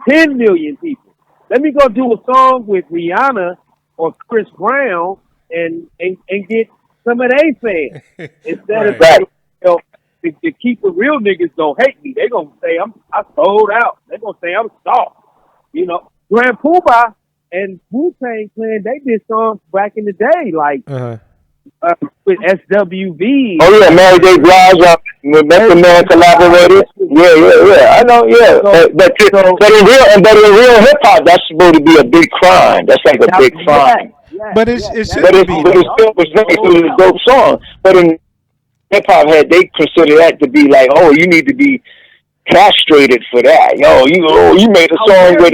10 million people. Let me go do a song with Rihanna or Chris Brown and get some of their fans instead of to keep the real niggas don't hate me. They gonna say I sold out. They gonna say I'm soft. Grand Poobah and Wu-Tang Clan, they did songs back in the day, like with SWV. Oh yeah, Mary J. Blige with Method Man collaborated. Yeah. I know. Yeah, but in real hip hop, that's supposed to be a big crime. That's like a big crime. But it should be. But it still was nice. It was a dope song. But in hip hop they consider that to be like, oh, you need to be castrated for that. Yo, you made a song with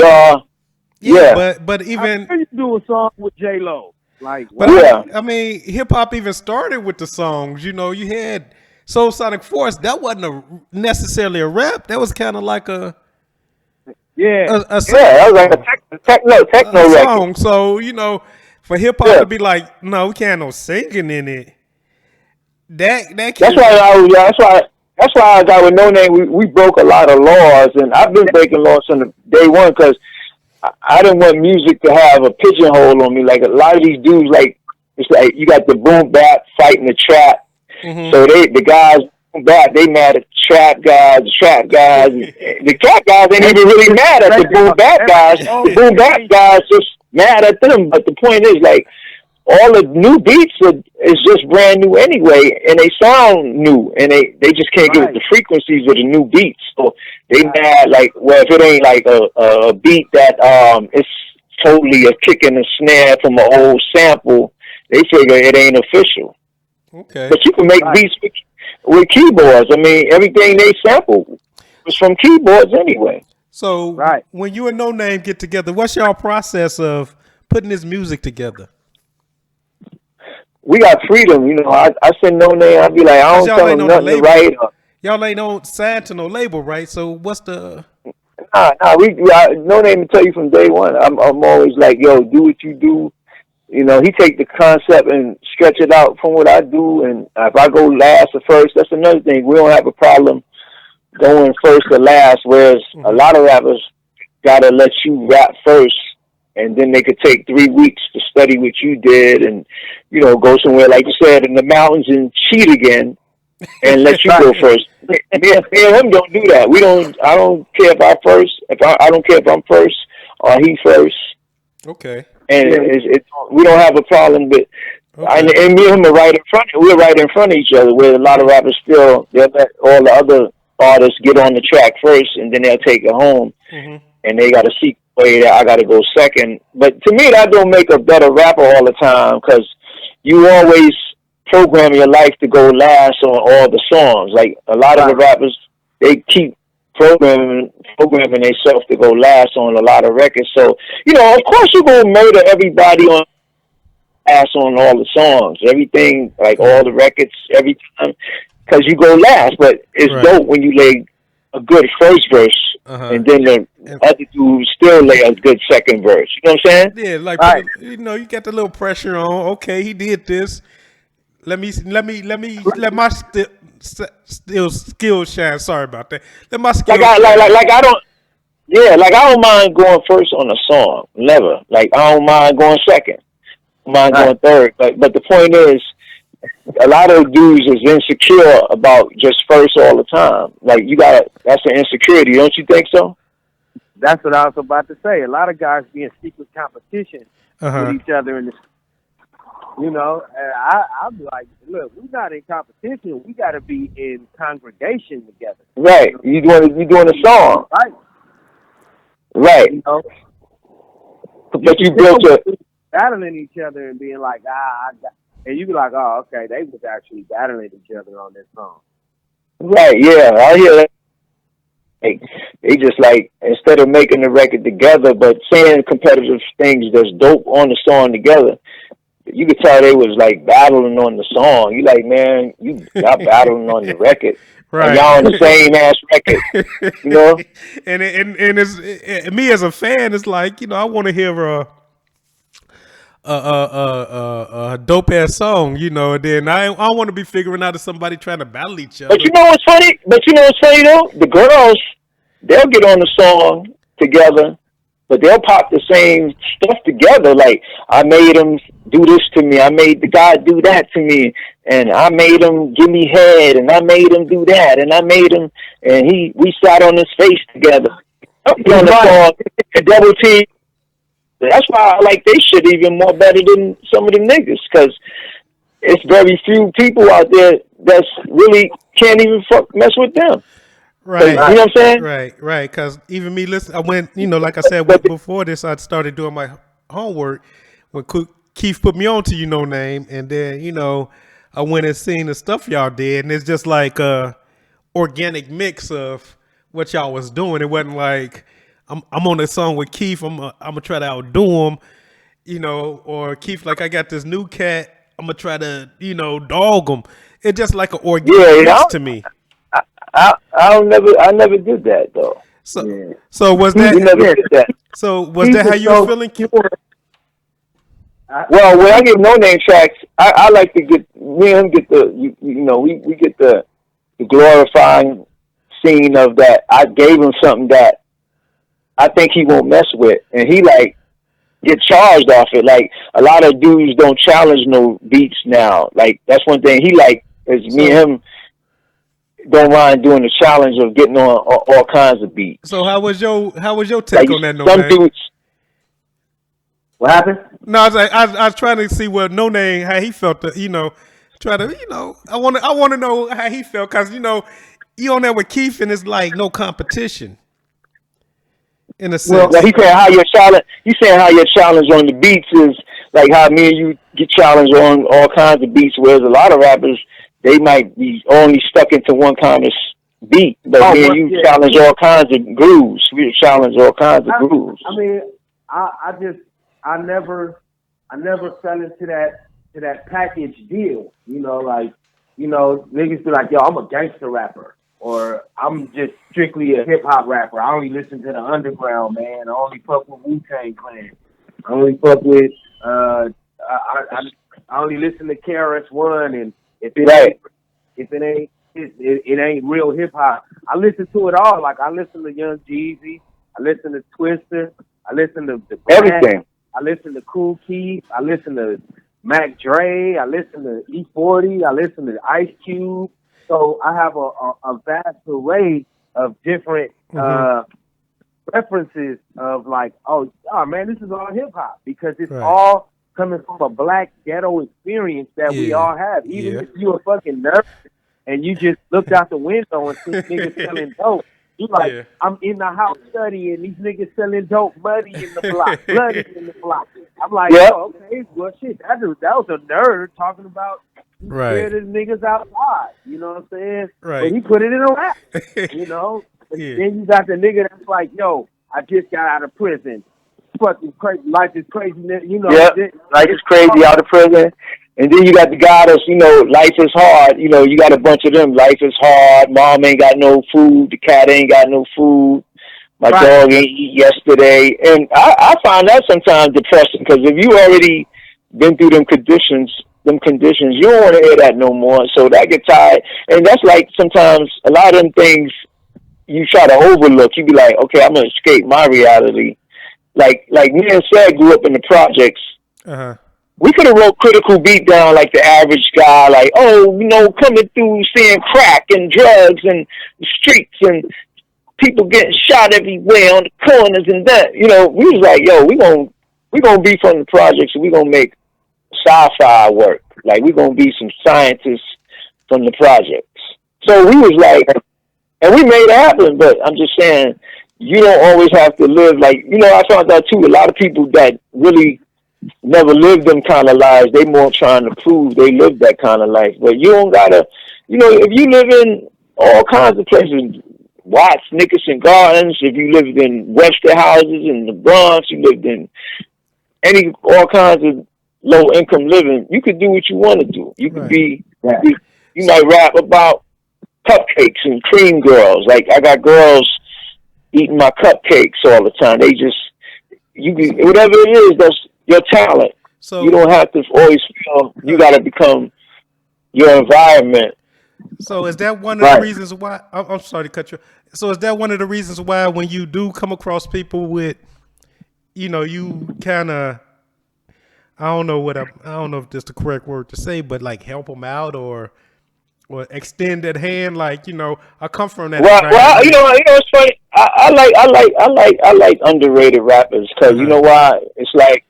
But even you do a song with J-Lo, like, I mean, hip hop even started with the songs. You had Soul Sonic Force. That wasn't necessarily a rap. That was kind of like a Yeah. a Yeah, that was like a techno record. song. So for hip hop to be like, no, we can't have no singing in it. That That's can't. that's why I got with No Name. We broke a lot of laws, and I've been breaking laws from the day one because I didn't want music to have a pigeonhole on me. Like a lot of these dudes, like it's like you got the boom bap fighting the trap. So the guys boom bap, they mad at trap guys. The trap guys ain't even really mad at the boom bap guys. The boom bap guys just mad at them. But the point is, like, all the new beats is just brand new anyway, and they sound new, and they just can't get with the frequencies of the new beats. So they mad, like, well, if it ain't like a beat that it's totally a kick and a snare from an old sample, they figure it ain't official. Okay. But you can make beats with keyboards. I mean, everything they sample was from keyboards anyway. So when you and No Name get together, what's y'all process of putting this music together? We got freedom, I send No Name. I be like, I don't tell him nothing to write. Y'all ain't on signed to no label, right? So what's the? Nah. No Name to tell you from day one. I'm always like, yo, do what you do. He take the concept and stretch it out from what I do. And if I go last or first, that's another thing. We don't have a problem going first or last. Whereas a lot of rappers gotta let you rap first. And then they could take 3 weeks to study what you did and, go somewhere, like you said, in the mountains and cheat again and let you go first. Me and him don't do that. I don't care if I first, I don't care if I'm first or he first. Okay. And we don't have a problem, but and me and him are we're right in front of each other, where a lot of rappers they'll let all the other artists get on the track first and then they'll take it home. And they got to seek way that I got to go second. But to me, that don't make a better rapper all the time, because you always program your life to go last on all the songs. Like a lot of the rappers, they keep programming themselves to go last on a lot of records. So, of course you're going to murder everybody on last on all the songs, everything, like all the records, every time, because you go last. But it's dope when you lay a good first verse, and then the other dudes still lay a good second verse. You know what I'm saying? Yeah, like you got the little pressure on. Okay, he did this. Let my skill shine. Sorry about that. Let my skill. I don't mind going first on a song. Never. Like I don't mind going second. I don't mind going third. But the point is, a lot of dudes is insecure about just first all the time. Like that's an insecurity, don't you think so? That's what I was about to say. A lot of guys be in secret competition with each other in the, and I'm like, look, we're not in competition. We got to be in congregation together. Right. You doing a song. Right. But you built battling each other and being like, and you be like, oh, okay, they was actually battling each other on this song. Right, yeah, I hear that. Like, they just like, instead of making the record together, but saying competitive things that's dope on the song together, you could tell they was like battling on the song. You like, man, y'all battling on the record. Right. And y'all on the same ass record, And it's me as a fan, it's like, I want to hear a dope ass song, and then I want to be figuring out if somebody trying to battle each other. But you know what's funny? Though? The girls, they'll get on the song together, but they'll pop the same stuff together. Like, I made him do this to me. I made the guy do that to me. And I made him give me head. And I made him do that. And I made him, and we sat on his face together. On the song, double T. That's why I like they shit even more better than some of them niggas, because it's very few people out there that's really can't even mess with them. Right. You know what I'm saying? Right. Because even me, listen, I went, like I said, before this, I started doing my homework when Keith put me on to No Name, and then, I went and seen the stuff y'all did, and it's just like a organic mix of what y'all was doing. It wasn't like, I'm on a song with Keith, I'm gonna try to outdo him, or Keith, like, I got this new cat, I'm gonna try to, dog him. It's just like an organic mix to me. I never did that though. So was We that? never did that. So was He that how was you were so feeling? pure. Well, when I get No Name tracks, I like to get me and him get we get the glorifying scene of that. I gave him something that I think he won't mess with, and he like get charged off it. Like a lot of dudes don't challenge no beats now. Like that's one thing he like is me and him don't mind doing the challenge of getting on all kinds of beats. So how was your take Like on that? No some Name. dudes. What happened? No, I was like, I was trying to see what No Name how he felt. Try to I want to know how he felt because you on there with Keith and it's like no competition. In a sense. Well, he saying how your challenge. He's saying how your challenge on the beats is like how me and you get challenged on all kinds of beats, whereas a lot of rappers they might be only stuck into one kind of beat, but me and you challenge all kinds of grooves. We challenge all kinds of grooves. I mean, I never fell into that package deal. Niggas be like, yo, I'm a gangster rapper. Or I'm just strictly a hip hop rapper. I only listen to the underground, man. I only fuck with Wu-Tang Clan. I only fuck with I only listen to KRS-One, and if it ain't real hip hop, I listen to it all. Like I listen to Young Jeezy, I listen to Twister, I listen to everything. I listen to Kool Keith, I listen to Mac Dre, I listen to E40, I listen to Ice Cube. So I have a vast array of different references of like, oh man, this is all hip hop because it's all coming from a black ghetto experience that we all have. Even if you're a fucking nerd and you just looked out the window and see niggas selling dope, you like, I'm in the house studying, these niggas selling dope, muddy in the block, bloody in the block. I'm like, oh, okay, well shit, that was a nerd talking about. Scared of niggas outside, you know what I'm saying? Right. But he put it in a rap, Then you got the nigga that's like, yo, I just got out of prison. Fucking crazy, life is crazy, life is crazy out of prison. And then you got the guy that's, life is hard. You got a bunch of them. Life is hard. Mom ain't got no food. The cat ain't got no food. My dog ain't eat yesterday. And I find that sometimes depressing because if you already been through them conditions, you don't want to hear that no more. So that gets tired. And that's like sometimes a lot of them things you try to overlook. You be like, okay, I'm going to escape my reality. Like me and Sad grew up in the projects. We could have wrote Critical Beatdown like the average guy, like, coming through seeing crack and drugs and the streets and people getting shot everywhere on the corners and that. We was like, yo, we gonna be from the projects and we gonna make sci-fi work. Like we're gonna be some scientists from the projects. So we was like, and we made it happen. But I'm just saying, you don't always have to live like I found out too. A lot of people that really never lived them kind of lives, they more trying to prove they lived that kind of life. But you don't gotta, if you live in all kinds of places, Watts, Nickerson Gardens, if you lived in Webster houses in the Bronx, you lived in all kinds of low income living, you could do what you want to do. You could you might rap about cupcakes and cream girls. Like I got girls eating my cupcakes all the time. They just whatever it is, that's your talent. So you don't have to always feel you got to become your environment. So is that one of the reasons why? I'm sorry to cut you. So is that one of the reasons why when you do come across people with, you kind of, I don't know if that's the correct word to say, but like help them out or extend that hand, like I come from that. Well, it's funny. I like underrated rappers because you know why? It's like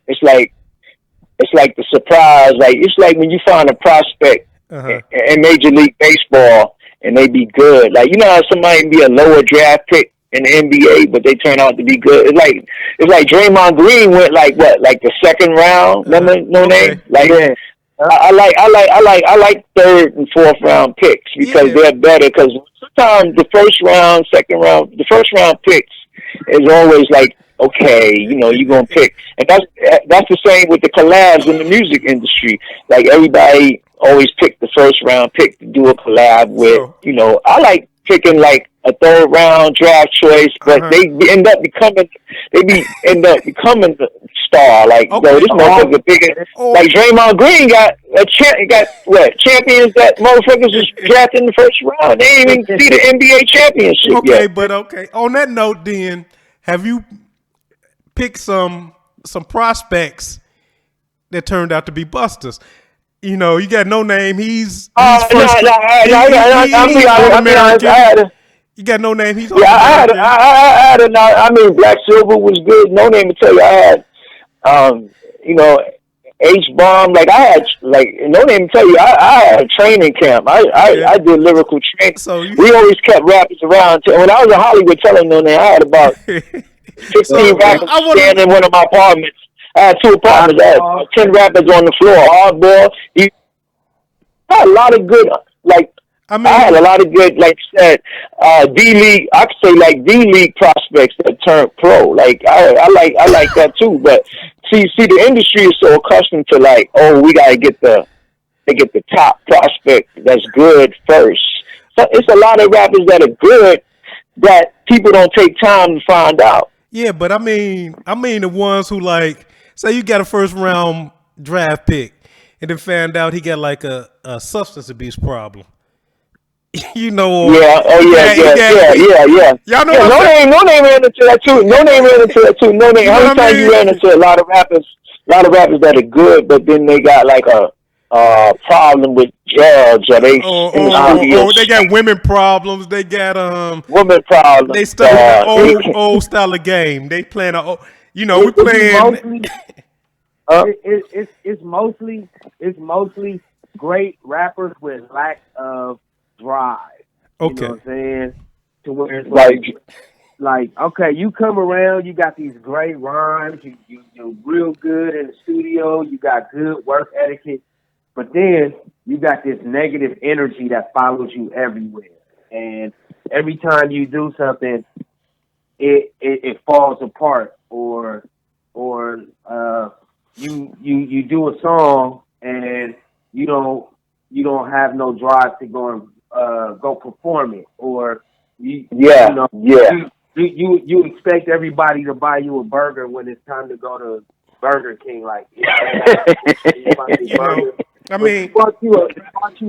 the surprise. Like it's like when you find a prospect in Major League Baseball and they be good. Like how somebody be a lower draft pick in the NBA, but they turn out to be good. It's like Draymond Green went like the second round. Remember No Name? Like I like third and fourth round picks because they're better. Because sometimes the first round picks is always like, okay, you're gonna pick, and that's the same with the collabs in the music industry. Like everybody always pick the first round pick to do a collab with. I picking like a third round draft choice, but they end up becoming the star. Like, yo, this motherfucker bigger. Like Draymond Green got champions that motherfuckers was drafted in the first round. They didn't even see the NBA championship yet. But on that note, then have you picked some prospects that turned out to be busters? You know, you got No Name. He's first. You got No Name. He's I mean, Black Silver was good. No Name to tell you, I had, H-Bomb. Like, I had, like, No Name to tell you, I had a training camp. I did lyrical training. So we always kept rappers around. When I was in Hollywood telling No Name, I had about 15 rappers standing in one of my apartments. I had 2 apartments. I had 10 rappers on the floor. Hardball. I had a lot of good, like, I had a lot of good, like you said, D-League, I could say like D-League prospects that turned pro. Like, I like that too. But see, the industry is so accustomed to like, oh, we got to get the top prospect that's good first. So it's a lot of rappers that are good that people don't take time to find out. Yeah, but I mean the ones who, like, say you got a first round draft pick and then found out he got like a substance abuse problem. You know, yeah. Y'all know No Name ran into that too. No Name ran into that too. No Name. How many times you ran into a lot of rappers that are good, but then they got like a problem with drugs, or they they got women problems. They got women problems. They stuck with old style of game. They playing we playing. It's mostly great rappers with lack of drive. Okay. You know what I'm saying? To where it's like, okay, you come around, you got these great rhymes, you're real good in the studio, you got good work etiquette, but then you got this negative energy that follows you everywhere. And every time you do something, it falls apart, or you do a song and you don't have no drive to go perform it, or you expect everybody to buy you a burger when it's time to go to Burger King. Like, I mean, bought you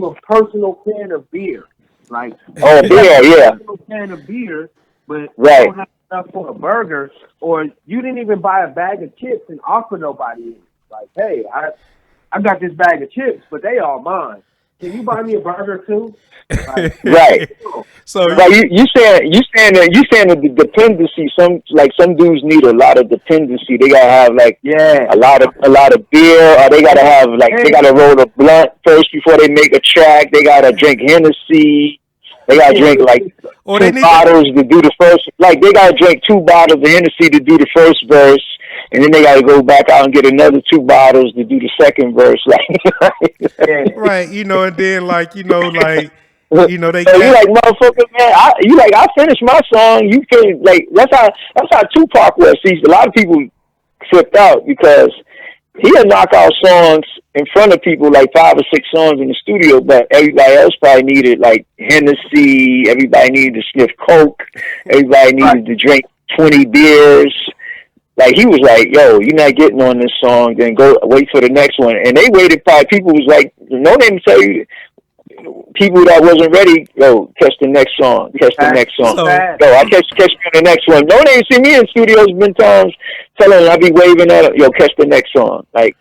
a personal can of beer, like personal can of beer, but you don't have enough for a burger, or you didn't even buy a bag of chips and offer nobody. Like, hey, I got this bag of chips, but they all mine. Can you buy me a burger too? Like, right. So you saying that the dependency. Some dudes need a lot of dependency. They gotta have a lot of beer, or they gotta have they gotta roll a blunt first before they make a track. They gotta drink Hennessy. They gotta drink two bottles to do the first. Like, they gotta drink 2 bottles of Hennessy to do the first verse. And then they got to go back out and get another 2 bottles to do the second verse, right? And then they. So you like, motherfucker, man. I finished my song. You can that's how Tupac was. See, a lot of people flipped out because he'll knock out songs in front of people, like 5 or 6 songs in the studio, but everybody else probably needed like Hennessy. Everybody needed to sniff coke. Everybody needed to drink 20 beers. Like, he was like, yo, you're not getting on this song, then go wait for the next one. And they waited probably, people was like, No Name tell you, people that wasn't ready, yo, catch the next song, Yo, I'll catch you on the next one. No Name see me in studios been times telling I be waving at him, yo, catch the next song. Like,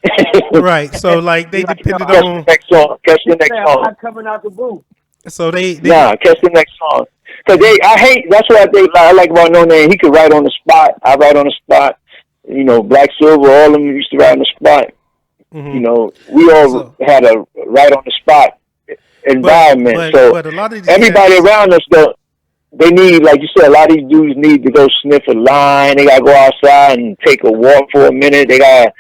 right, so like they depended on the next song, catch the next song. I'm coming out the booth. So they catch the next song. Cause that's what I like about No Name. He could write on the spot. I write on the spot. Black Silver, all of them used to write on the spot. Mm-hmm. We all had a right on the spot environment. But a lot of everybody around us, they need, like you said, a lot of these dudes need to go sniff a line. They got to go outside and take a walk for a minute. They got to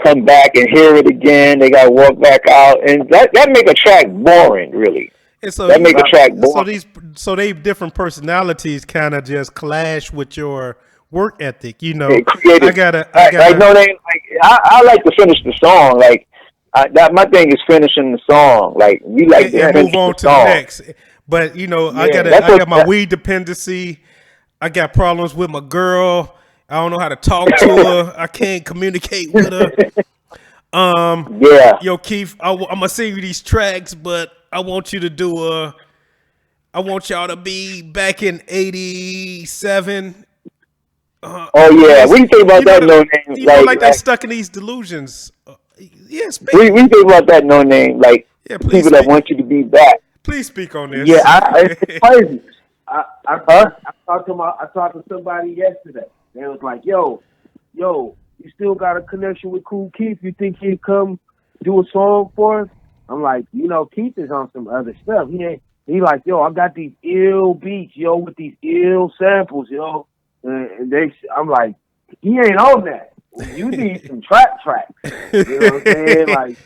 come back and hear it again. They got to walk back out. And that make a track boring, really. And so that make a track boring. So they different personalities kind of just clash with your work ethic, I like to finish the song. Like, my thing is finishing the song. Like, you like to move on to the next. But you know, Yeah, I got my weed dependency. I got problems with my girl. I don't know how to talk to her. I can't communicate with her. Yeah. Yo, Keith, I'm gonna send you these tracks, but I want you to do I want y'all to be back in '87. Oh yeah, we can think about that no name. You know, like they stuck in these delusions. Yes, we think about that no name. Like people that want you to be back. Please speak on this. Yeah, it's crazy. I talked to somebody yesterday. They was like, yo, you still got a connection with Kool Keith? You think he'd come do a song for us? I'm like, Keith is on some other stuff. He like, yo, I got these ill beats, yo, with these ill samples, yo. And I'm like, he ain't on that. You need some tracks. You know what I'm saying? Like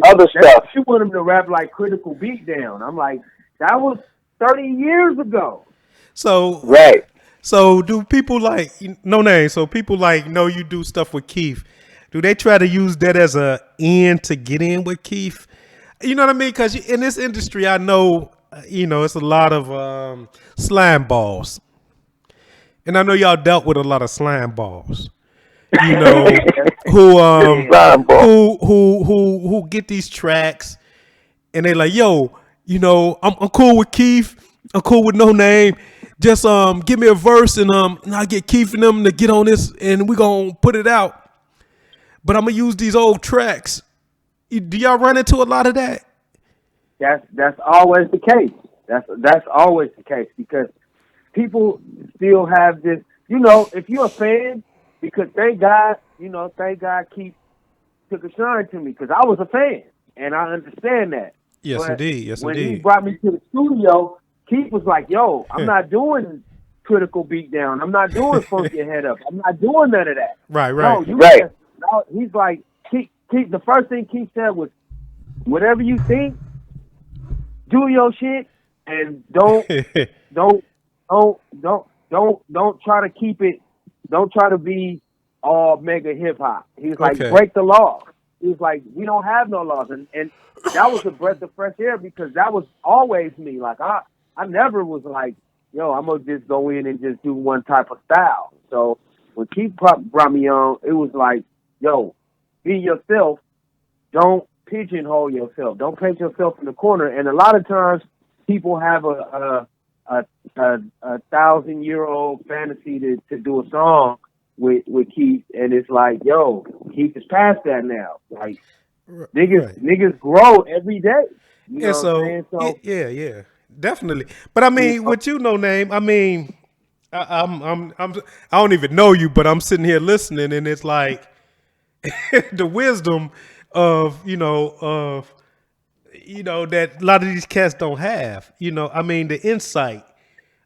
other stuff. You want him to rap like Critical Beatdown. I'm like, that was 30 years ago. So right. So do people like no name? So people like know you do stuff with Keith. Do they try to use that as a end to get in with Keith? You know what I mean? Because in this industry, I know it's a lot of slime balls, and I know y'all dealt with a lot of slime balls. Who get these tracks, and they like, yo, I'm cool with Keith. I'm cool with no name. Just give me a verse and I'll get Keith and them to get on this and we're gonna put it out. But I'm gonna use these old tracks. Do y'all run into a lot of that? That's always the case. That's always the case because people still have this. If you're a fan, because thank God Keith took a shine to me because I was a fan and I understand that. Yes, but indeed. Yes, when indeed. he brought me to the studio, Keith was like, yo, I'm not doing Critical Beatdown. I'm not doing Funk Your Head Up. I'm not doing none of that. Right. No, he's like, Keith, the first thing Keith said was, whatever you think, do your shit and don't try to keep it, don't try to be all mega hip hop. He was like, break the law. He was like, we don't have no laws. And that was a breath of fresh air because that was always me. Like, I never was like, yo, I'm going to just go in and just do one type of style. So when Keith brought me on, it was like, yo, be yourself. Don't pigeonhole yourself. Don't paint yourself in the corner. And a lot of times people have a 1,000-year-old fantasy to do a song with Keith. And it's like, yo, Keith is past that now. Like, niggas grow every day. You know what I'm saying? Yeah, definitely. But I mean, with you, no name. I mean, I don't even know you, but I'm sitting here listening, and it's like the wisdom of that a lot of these cats don't have. I mean, the insight.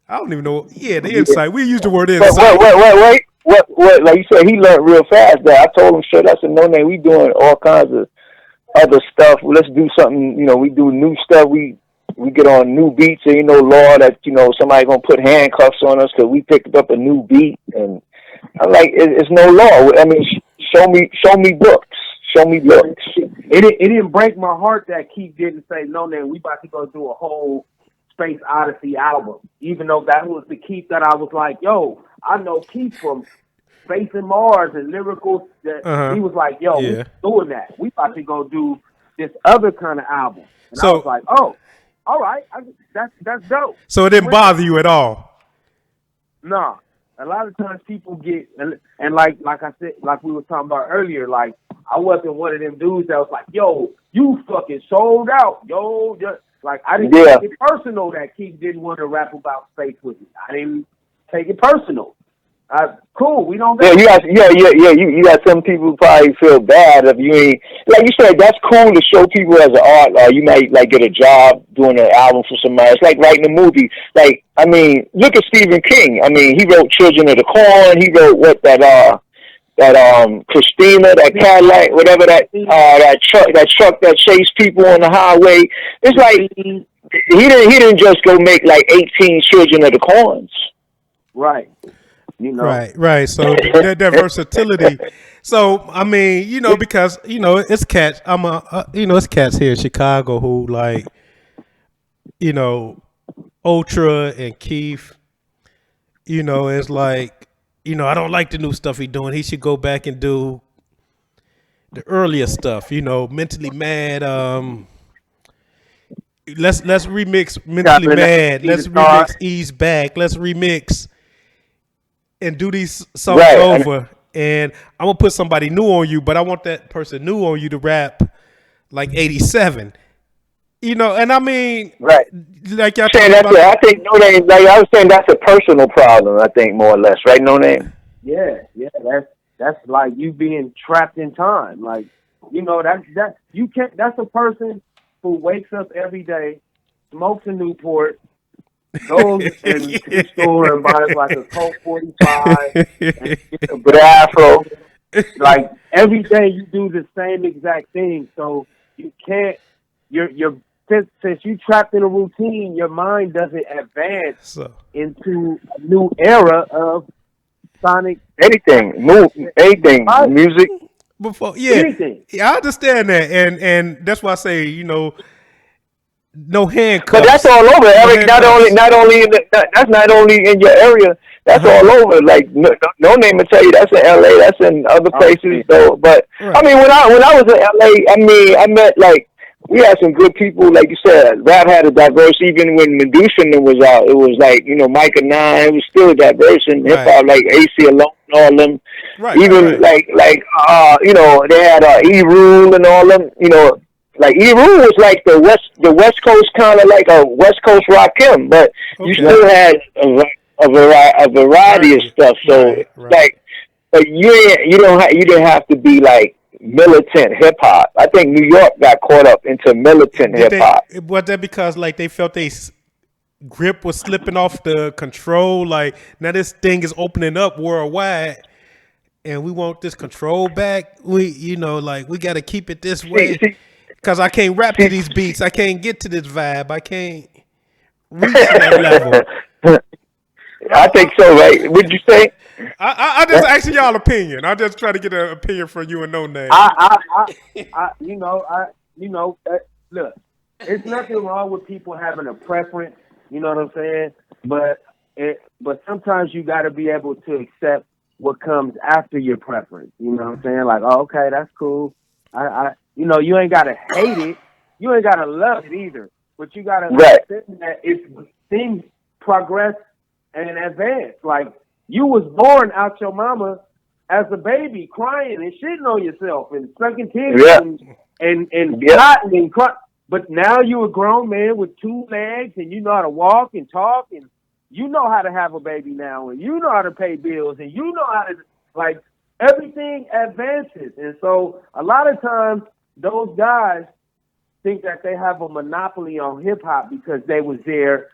I don't even know. Yeah, the insight. We use the word insight. Wait. What? Like you said, he learned real fast. There, I told him straight. I said, no name. We doing all kinds of other stuff. Let's do something. We do new stuff. We get on new beats. And law that somebody gonna put handcuffs on us because we picked up a new beat. And I'm like, it's no law. I mean, show me books. Show me books. It didn't break my heart that Keith didn't say, no name. We about to go do a whole Space Odyssey album, even though that was the Keith that I was like, yo, I know Keith from Space and Mars and Lyrical. He was like, yo, we're doing that. We about to go do this other kind of album. And I was like, oh, all right, that's dope. So it didn't bother you at all? Nah. A lot of times people get, and like I said, like we were talking about earlier, like I wasn't one of them dudes that was like, yo, you fucking sold out, yo. Like, I didn't take it personal that Keith didn't want to rap about space with me. I didn't take it personal. Cool, we don't. You got some people who probably feel bad if you ain't. Like you said, that's cool to show people as an art. You might like get a job doing an album for somebody. It's like writing a movie. Like, I mean, look at Stephen King. I mean, he wrote Children of the Corn. He wrote Christina, that Cadillac, whatever that truck that chased people on the highway. It's like he didn't just go make like 18 Children of the Corns. Right. Right. So that versatility. So I mean, because it's cats. It's cats here in Chicago who like, Ultra and Keith, it's like, I don't like the new stuff he doing. He should go back and do the earlier stuff, Mentally Mad. Let's remix Mentally Mad. Let's remix Ease Back. Let's remix and do these songs over. And I'm gonna put somebody new on you, but I want that person new on you to rap like 87. And I mean, right? Like y'all saying that's I think No Name. Like I was saying, that's a personal problem. I think more or less, right? No Name. Yeah. That's like you being trapped in time. Like that you can't. That's a person who wakes up every day, smokes a Newport, goes in the store and buys like a Colt 45 and gets a Bravo. Like every day you do the same exact thing, so you can't. Since you trapped in a routine, your mind doesn't advance into a new era of sonic anything, music. Before, anything. I understand that, and that's why I say, no handcuffs. But that's all over, Eric. Not only that's not only in your area. That's all over. Like no Name will tell you that's in LA. That's in other places though. But I mean, when I was in LA, I met like. We had some good people, like you said. Rap had a diverse. Even when Medusa was out, it was like Micah 9. It was still diverse in hip hop, like AC Alone and all them. Right. Even like they had E-Rule and all them. Like E-Rule was like the West Coast kind of like a West Coast Rakim, but you still had a variety of stuff. So like, but you didn't have to be like militant hip hop. I think New York got caught up into militant hip hop. Was that because like they felt they grip was slipping off the control? Like now this thing is opening up worldwide, and we want this control back. We like we got to keep it this way because I can't rap to these beats. I can't get to this vibe. I can't reach that level. I think so, right? Would you say? I just asking y'all opinion. I just try to get an opinion from you and No Name. Look, it's nothing wrong with people having a preference. You know what I'm saying? But sometimes you got to be able to accept what comes after your preference. You know what I'm saying? Like, oh, okay, that's cool. You ain't gotta hate it. You ain't gotta love it either. But you gotta accept that things progress and advance. Like. You was born out your mama as a baby, crying and shitting on yourself and sucking tears and plotting and crying. But now you a grown man with 2 legs and you know how to walk and talk and you know how to have a baby now and you know how to pay bills and you know how to like everything advances. And so a lot of times those guys think that they have a monopoly on hip hop because they was there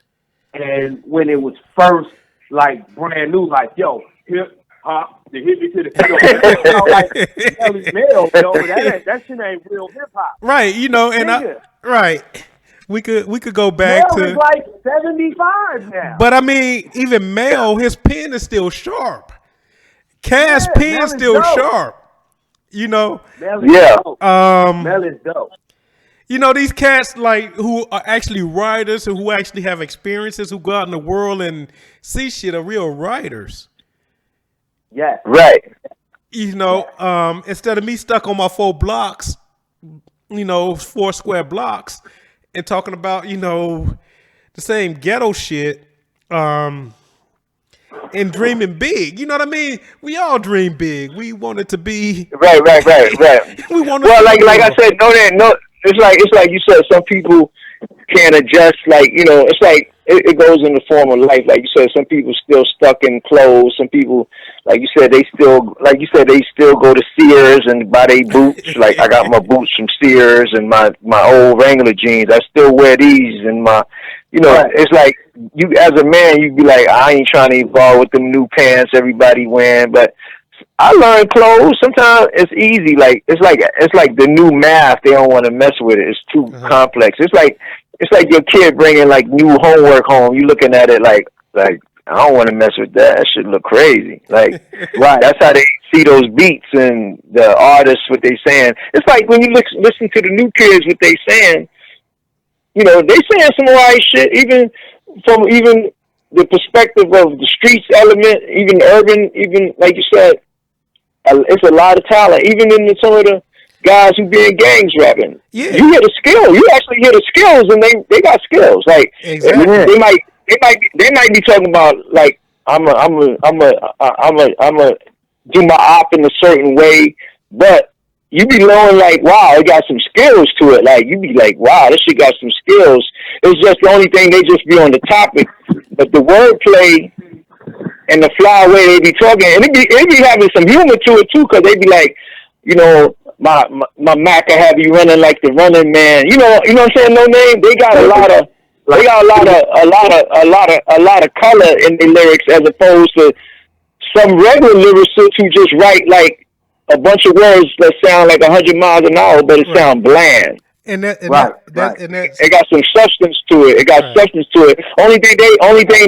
and when it was first like brand new, like hip hop, the hit me to the like that shit ain't real hip hop, right? We could go back Mel to is like 75 now. But I mean, even Mel, his pen is still sharp. Cass pen is still sharp. Mel is dope. Mel is dope. These cats like who are actually writers and who actually have experiences, who go out in the world and see shit are real writers. Yeah. Right. Instead of me stuck on my 4 blocks, 4 square blocks and talking about, the same ghetto shit, and dreaming big. You know what I mean? We all dream big. We want it to be right. We want like I said, no. It's like you said, some people can't adjust. Like, it's like it goes in the form of life. Like you said, some people still stuck in clothes. Some people, like you said, they still go to Sears and buy their boots. Like I got my boots from Sears and my old Wrangler jeans. I still wear these and my, it's like you as a man, you'd be like, I ain't trying to evolve with them new pants everybody wearing, but I learn clothes. Sometimes it's easy. Like it's like the new math. They don't want to mess with it. It's too complex. It's like your kid bringing like new homework home. You looking at it like I don't want to mess with that. That shit look crazy. Like that's how they see those beats and the artists what they saying. It's like when you listen to the new kids what they saying. They saying some right shit. Even from even the perspective of the streets element, even urban, even like you said, it's a lot of talent. Even in some of the guys who be in gangs rapping, Yeah. you hear the skill. You actually hear the skills, and they got skills. Like Exactly. they might be talking about like I'm a do my op in a certain way, but you be knowing like, wow, it got some skills to it. Like you be like, wow, this shit got some skills. It's just the only thing they just be on the topic, but the wordplay and the fly way they be talking, and it be having some humor to it too, because they be like, you know, my Mac will have you running like the running man. You know what I'm saying? No name. They got a lot of color in the lyrics as opposed to some regular lyricists who just write like a bunch of words that sound like 100 miles an hour, but it sound bland. And that it got some substance to it. It got substance to it. Only thing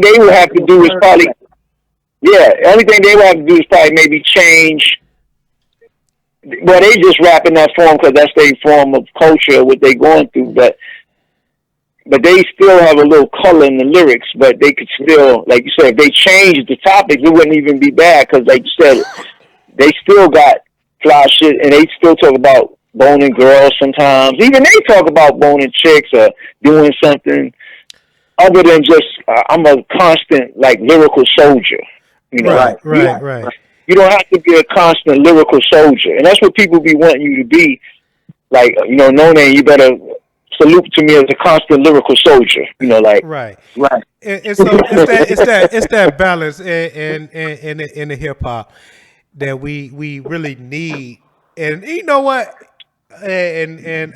they would have to do is probably, only thing they would have to do is probably maybe change. Well, they just rap in that form because that's their form of culture, what they going through. But they still have a little color in the lyrics. But they could still, like you said, if they changed the topic, it wouldn't even be bad because, like you said, they still got fly shit, and they still talk about boning girls sometimes. Even they talk about boning chicks or doing something other than just I'm a constant like lyrical soldier. You know, right. You don't have to be a constant lyrical soldier, and that's what people be wanting you to be. Like, you know, no name, you better salute to me as a constant lyrical soldier. You know, like right. And so it's that balance in the hip hop that we really need. And you know what? And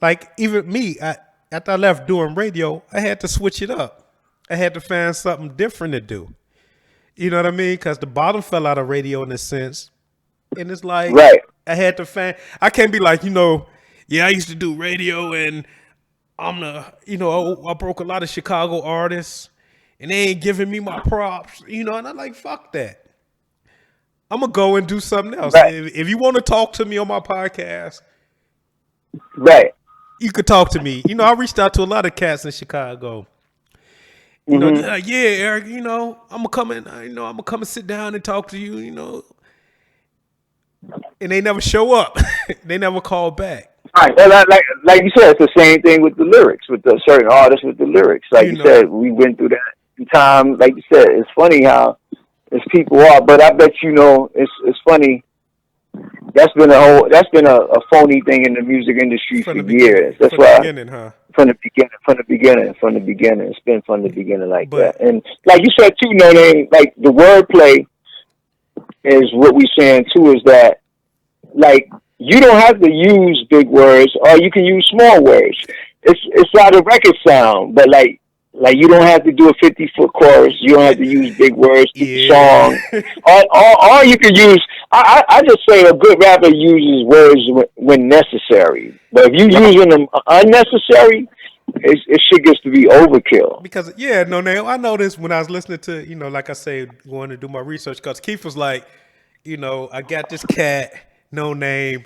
like even me, after I left doing radio, I had to switch it up. I had to find something different to do. You know what I mean? Because the bottom fell out of radio in a sense. And it's like, I had to find, I can't be like, you know, I used to do radio and I broke a lot of Chicago artists and they ain't giving me my props, you know, and I'm like, fuck that. I'm going to go and do something else. If you want to talk to me on my podcast, you could talk to me. You know, I reached out to a lot of cats in Chicago. You know, Eric, you know, I'm gonna come and sit down and talk to you, you know. And they never show up. They never call back. Right. Well, like you said, it's the same thing with the lyrics, with the certain artists with the lyrics. Like you said, we went through that in time. Like you said, it's funny how as people are, but I bet you know it's funny. That's been a phony thing in the music industry for years. That's why from the beginning. It's been from the beginning like that. And like you said too, no name, like the wordplay is what we saying too, is that like you don't have to use big words or you can use small words. It's how the record sound, but like you don't have to do a 50-foot chorus. You don't have to use big words to the song. Or you can use. I just say a good rapper uses words when necessary. But if you using them unnecessary, it shit gets to be overkill. Because I noticed when I was listening to, you know, like I say, going to do my research, because Keith was like, you know, I got this cat, no name,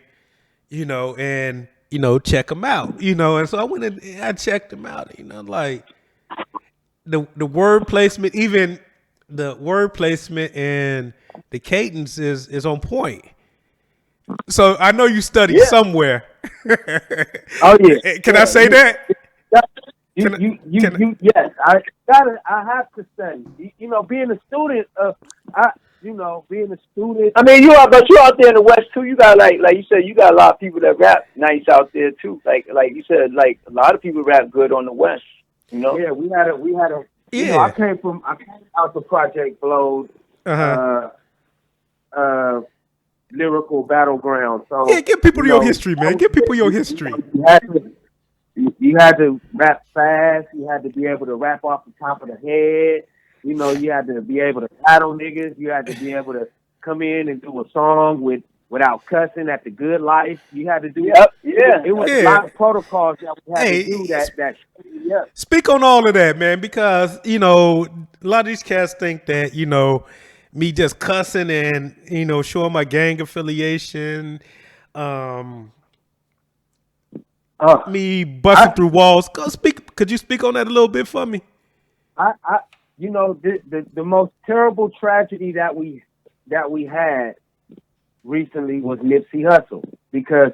you know, and you know, check him out, you know, and so I went and I checked him out, you know, like. The word placement, even the word placement and the cadence is on point. So I know you studied somewhere. Oh yeah. Can I say that? Yes. I have to study. You know, being a student being a student. I mean, you out there in the West too. You got like you said, you got a lot of people that rap nice out there too. Like you said, like a lot of people rap good on the West. You know? Yeah, we had a. You know, I came out the Project Flows, lyrical battleground. So give people your history, man. Give people your history. You had to rap fast. You had to be able to rap off the top of the head. You know, you had to be able to battle niggas. You had to be able to come in and do a song without cussing at the Good Life. You had to do it was a lot of protocols that we had to do that. Speak on all of that, man, because, you know, a lot of these cats think that, you know, me just cussing and, you know, showing my gang affiliation, me busting through walls. Could you speak on that a little bit for me? You know, the most terrible tragedy that we had recently was Nipsey Hussle, because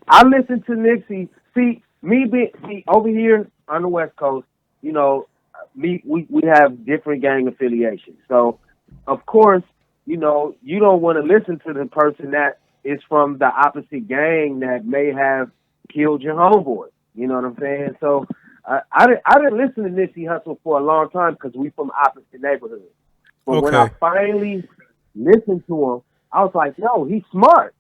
I listened to Nipsey. See, me over here on the West Coast, you know, we have different gang affiliations. So, of course, you know, you don't want to listen to the person that is from the opposite gang that may have killed your homeboy. You know what I'm saying? So, I didn't listen to Nipsey Hussle for a long time because we from opposite neighborhoods. But when I finally listened to him, I was like, yo, he's smart.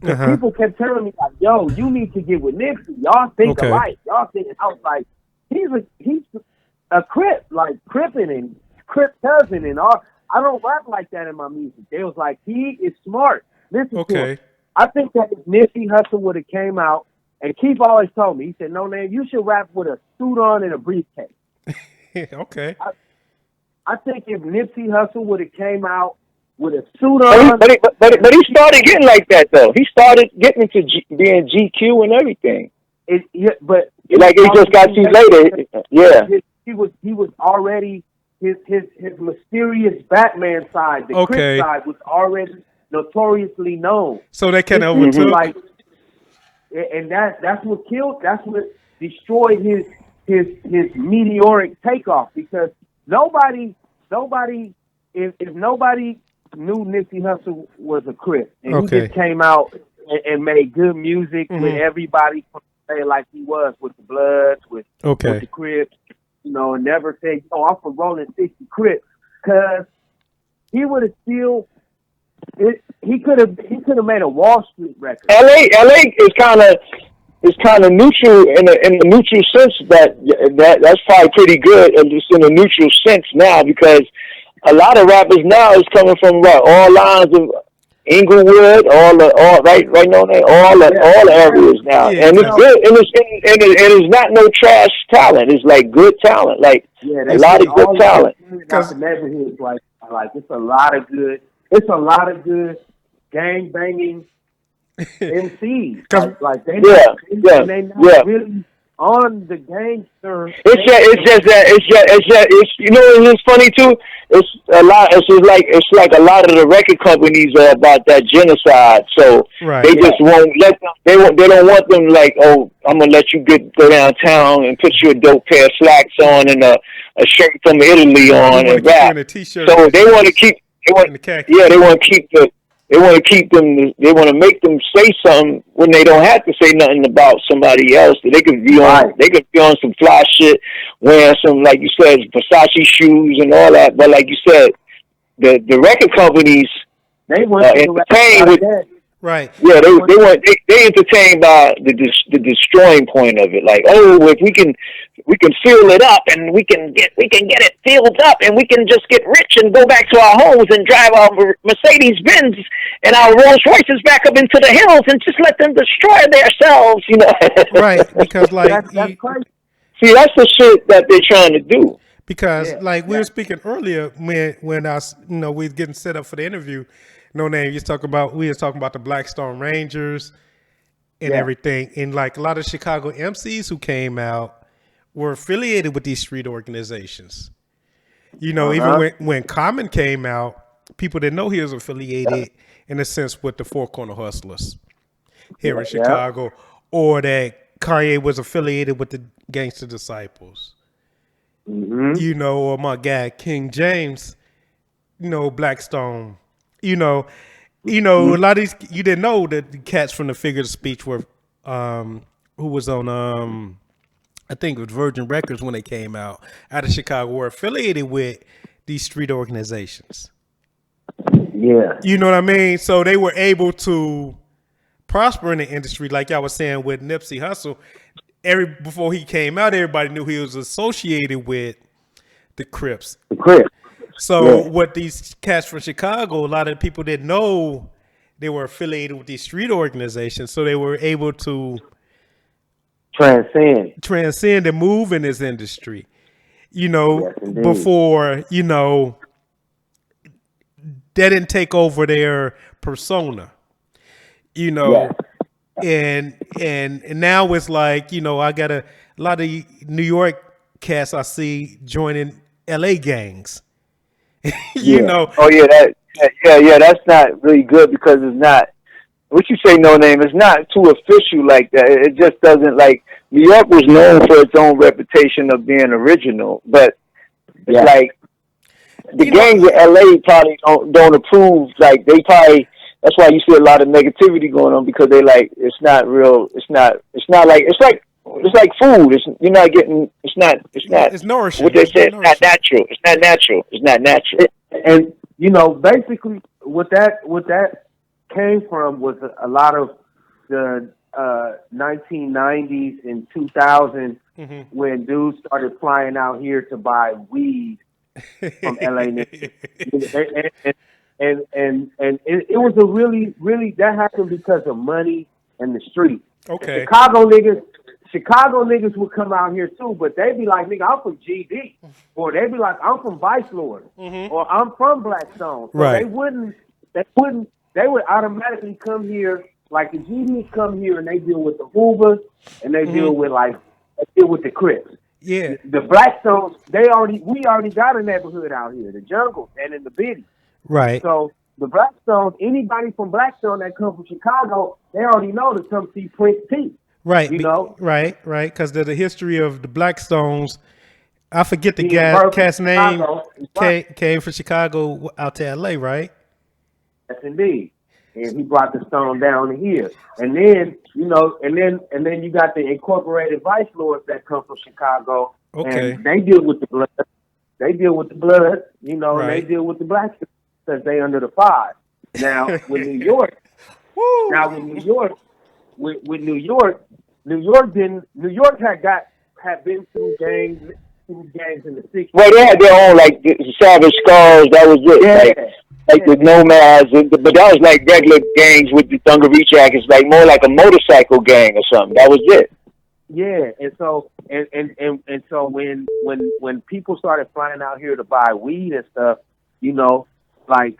People kept telling me, like, yo, you need to get with Nipsey. Y'all think alike. Y'all think. I was like, he's a Crip, like Crippin' and Crip cousin and all. I don't rap like that in my music. They was like, he is smart. Listen to him. I think that if Nipsey Hussle would have came out, and Keith always told me, he said, no, man, you should rap with a suit on and a briefcase. Okay. I think if Nipsey Hussle would have came out with a suit on. But he started getting like that, though. He started getting into being GQ and everything. But like he just got to later. Yeah. He was already, his mysterious Batman side, the Crip side, was already notoriously known. So they kind of overtook. Like, and that's what destroyed his meteoric takeoff, because nobody if nobody knew Nipsey Hussle was a Crip, and he just came out and made good music with everybody like he was with the Bloods, with the Crips, you know, and never said, "Oh, I'm from Rolling 60 Crips," because he would have still. He could have made a Wall Street record. LA is kind of neutral in a neutral sense. That's probably pretty good, at least in a neutral sense now, because a lot of rappers now is coming from all lines of Inglewood, all the areas now, and it's good, and it's not no trash talent. It's like good talent, like a lot of good talent. Because the neighborhoods, like it's a lot of good. It's a lot of good gang banging MCs. They're not really on the gangster. It's you know, it's funny too. It's a lot. It's like a lot of the record companies are about that genocide. So they just won't let them. They don't want them like, oh, I'm gonna let you go downtown and put you a dope pair of slacks on and a shirt from Italy on and rap. So they want to keep. They want to make them say something when they don't have to say nothing about somebody else. They could be on some fly shit, wearing some, like you said, Versace shoes and all that. But like you said, the record companies entertain with. Right. Yeah, they entertained by the destroying point of it. Like, oh, if we can fill it up and we can get it filled up and we can just get rich and go back to our homes and drive our Mercedes Benz and our Rolls Royces back up into the hills and just let them destroy themselves, you know. Right, because like that's crazy. See, that's the shit that they're trying to do. Because we were speaking earlier when I we was getting set up for the interview. No name. We was talking about the Blackstone Rangers and everything, and like a lot of Chicago MCs who came out were affiliated with these street organizations. You know, even when Common came out, people didn't know he was affiliated in a sense with the Four Corner Hustlers here in Chicago, or that Kanye was affiliated with the Gangster Disciples. You know, or my guy King James, you know, Blackstone. You know, a lot of these, you didn't know that the cats from the Figure of Speech were, who was on, I think it was Virgin Records when they came out of Chicago, were affiliated with these street organizations. Yeah. You know what I mean? So they were able to prosper in the industry, like I was saying with Nipsey Hussle. Before he came out, everybody knew he was associated with the Crips. So what these cats from Chicago, a lot of people didn't know they were affiliated with these street organizations. So they were able to transcend and move in this industry. You know, before, you know, they didn't take over their persona. You know, and and now it's like, you know, I got a lot of New York cats I see joining LA gangs. You know. Oh yeah, that's not really good because it's not what you say, No Name. It's not too official like that. It just doesn't like New York was known for its own reputation of being original, but it's like the gangs in LA probably don't approve. Like they probably that's why you see a lot of negativity going on because they like it's not real. It's not like it's like food. You're not getting. It's nourishing. What they say. It's not natural. It's not natural. And you know, basically, what that came from was a lot of the 1990s and 2000 when dudes started flying out here to buy weed from LA. and it was a really that happened because of money and the street. Okay. Chicago niggas would come out here too, but they'd be like, nigga, I'm from GD. Or they'd be like, I'm from Vice Lord. Or I'm from Blackstone. So right. They would automatically come here, like the GDs come here and they deal with the Hoovers and they deal with the Crips. Yeah. The Blackstones, we already got a neighborhood out here, the Jungle and in the Biddy. Right. So the Blackstones, anybody from Blackstone that come from Chicago, they already know to come see Prince P. Right. You know? Right. Because the history of the Blackstones, I forget the cat's name, came from Chicago out to LA, right? Yes, indeed. And he brought the stone down here. And then, you know, and then you got the incorporated Vice Lords that come from Chicago. Okay. And they deal with the blood. You know, right. And they deal with the blacks because they under the five. Now with New York, New York had been through gangs in the 60s. Well, they had their own like Savage Scars. That was it. Yeah. Like the Nomads, but that was like regular gangs with the dungaree jackets, like more like a motorcycle gang or something. That was it. Yeah, and so when people started flying out here to buy weed and stuff, you know, like,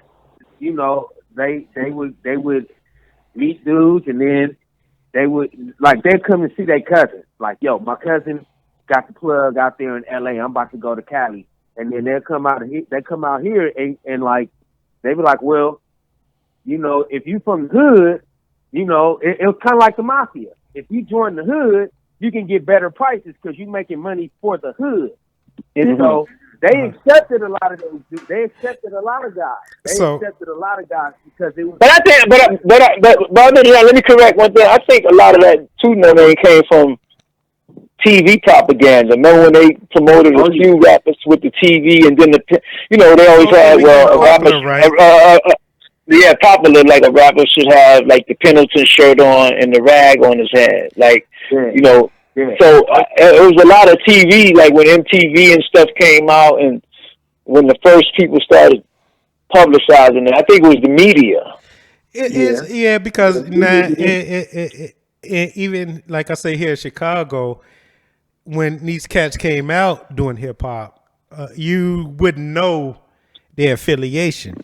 you know, they would meet dudes and then they'd come and see their cousin. Like, yo, my cousin got the plug out there in LA. I'm about to go to Cali. And then they'll come out here and like they be like, well, you know, if you from the hood, you know, it was kind of like the mafia. If you join the hood, you can get better prices because you're making money for the hood. And so they accepted a lot of those dudes. They accepted a lot of guys. Accepted a lot of guys because it was. But I think, let me correct one thing. I think a lot of that too, came from TV propaganda. Remember when they promoted a few rappers with the TV, and then they always had a rapper, right? Popular, like a rapper should have like the Pendleton shirt on and the rag on his head, like you know. Yeah. So it was a lot of TV, like when MTV and stuff came out, and when the first people started publicizing it, I think it was the media. Because even like I say here in Chicago, when these cats came out doing hip hop, you wouldn't know their affiliation,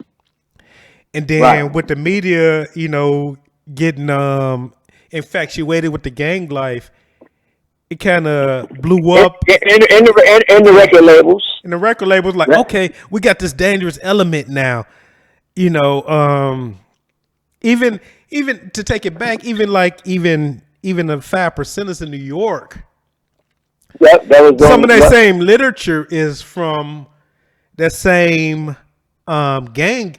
and then with the media, you know, getting infatuated with the gang life, it kind of blew up. And the record labels. And the record labels like, okay, we got this dangerous element now. You know, even to take it back, even the 5%ers in New York. Yep, that was some of that same literature is from that same gang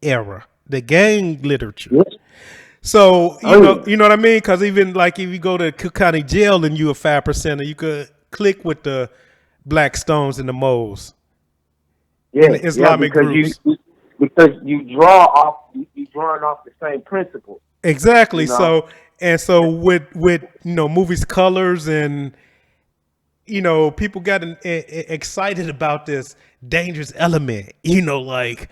era, the gang literature. Yes. So you know what I mean? Because even like if you go to Cook County Jail and you a 5%er, you could click with the Blackstones and the Moles. Yeah, the Islamic groups. Because you're drawing off the same principle. Exactly. You know? So with movies, colors, and people got excited about this dangerous element. Like.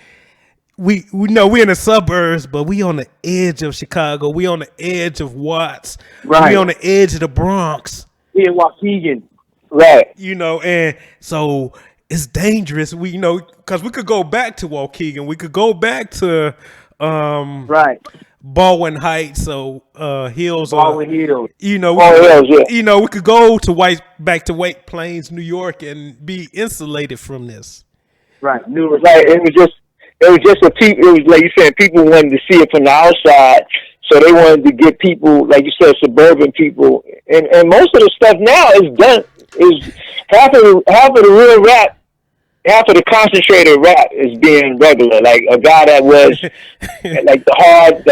We know we're in the suburbs, but we on the edge of Chicago. We on the edge of Watts. Right. We on the edge of the Bronx. We in Waukegan. Right. And so it's dangerous. Because we could go back to Waukegan. We could go back to Baldwin Heights or Hills, Baldwin Hills. You know, we could go to back to White Plains, New York, and be insulated from this. Right. It was just it was like you said, people wanted to see it from the outside, so they wanted to get people, like you said, suburban people, and most of the stuff now is half of the real rap. Half of the concentrated rap is being regular. Like a guy that was like the hard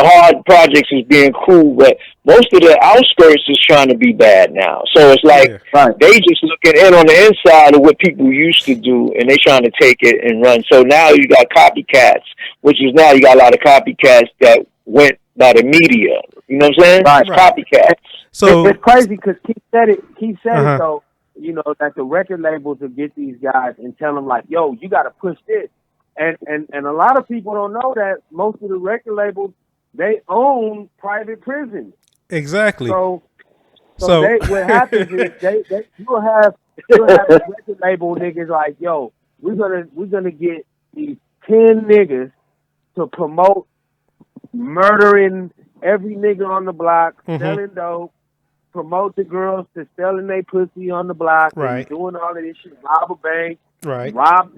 projects is being cool, but most of the outskirts is trying to be bad now. So it's like they just looking in on the inside of what people used to do, and they trying to take it and run. So now you got copycats, which is now you got a lot of copycats that went by the media. You know what I'm saying? Right. Copycats. So it's crazy because Keith said it though. You know, that the record labels will get these guys and tell them like, yo, you got to push this. And a lot of people don't know that most of the record labels, they own private prisons. Exactly. So what happens is you'll have record label niggas like, yo, we're gonna get these 10 niggas to promote murdering every nigga on the block, selling dope, promote the girls to selling their pussy on the block, and doing all of this shit, rob a bank, rob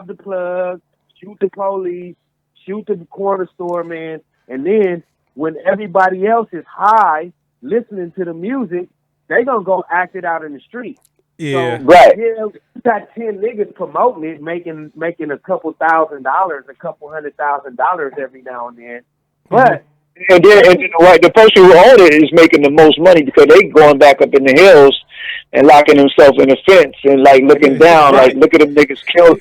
the plug, shoot the police, shoot the corner store man, and then when everybody else is high listening to the music, they gonna go act it out in the street. Yeah. So, you got 10 niggas promoting it, making a couple $1,000, a couple $100,000 every now and then, but. And then the person who owned it is making the most money because they going back up in the hills and locking themselves in the fence and like looking down, like look at them niggas kill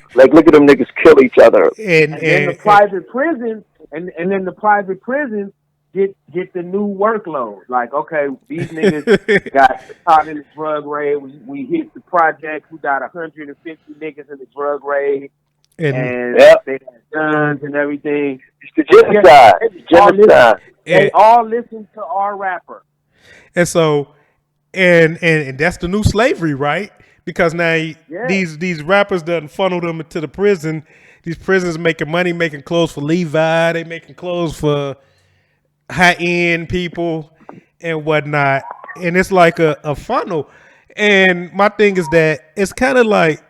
each other. And then the private prisons and then the private prisons get the new workload. Like, okay, these niggas got caught in the drug raid. We hit the project. We got 150 niggas in the drug raid. And they had guns and everything. It's the genocide. They all listen to our rapper. And so, and that's the new slavery, right? Because now these rappers done funnel them into the prison. These prisons making money, making clothes for Levi. They making clothes for high-end people and whatnot. And it's like a funnel. And my thing is that it's kind of like,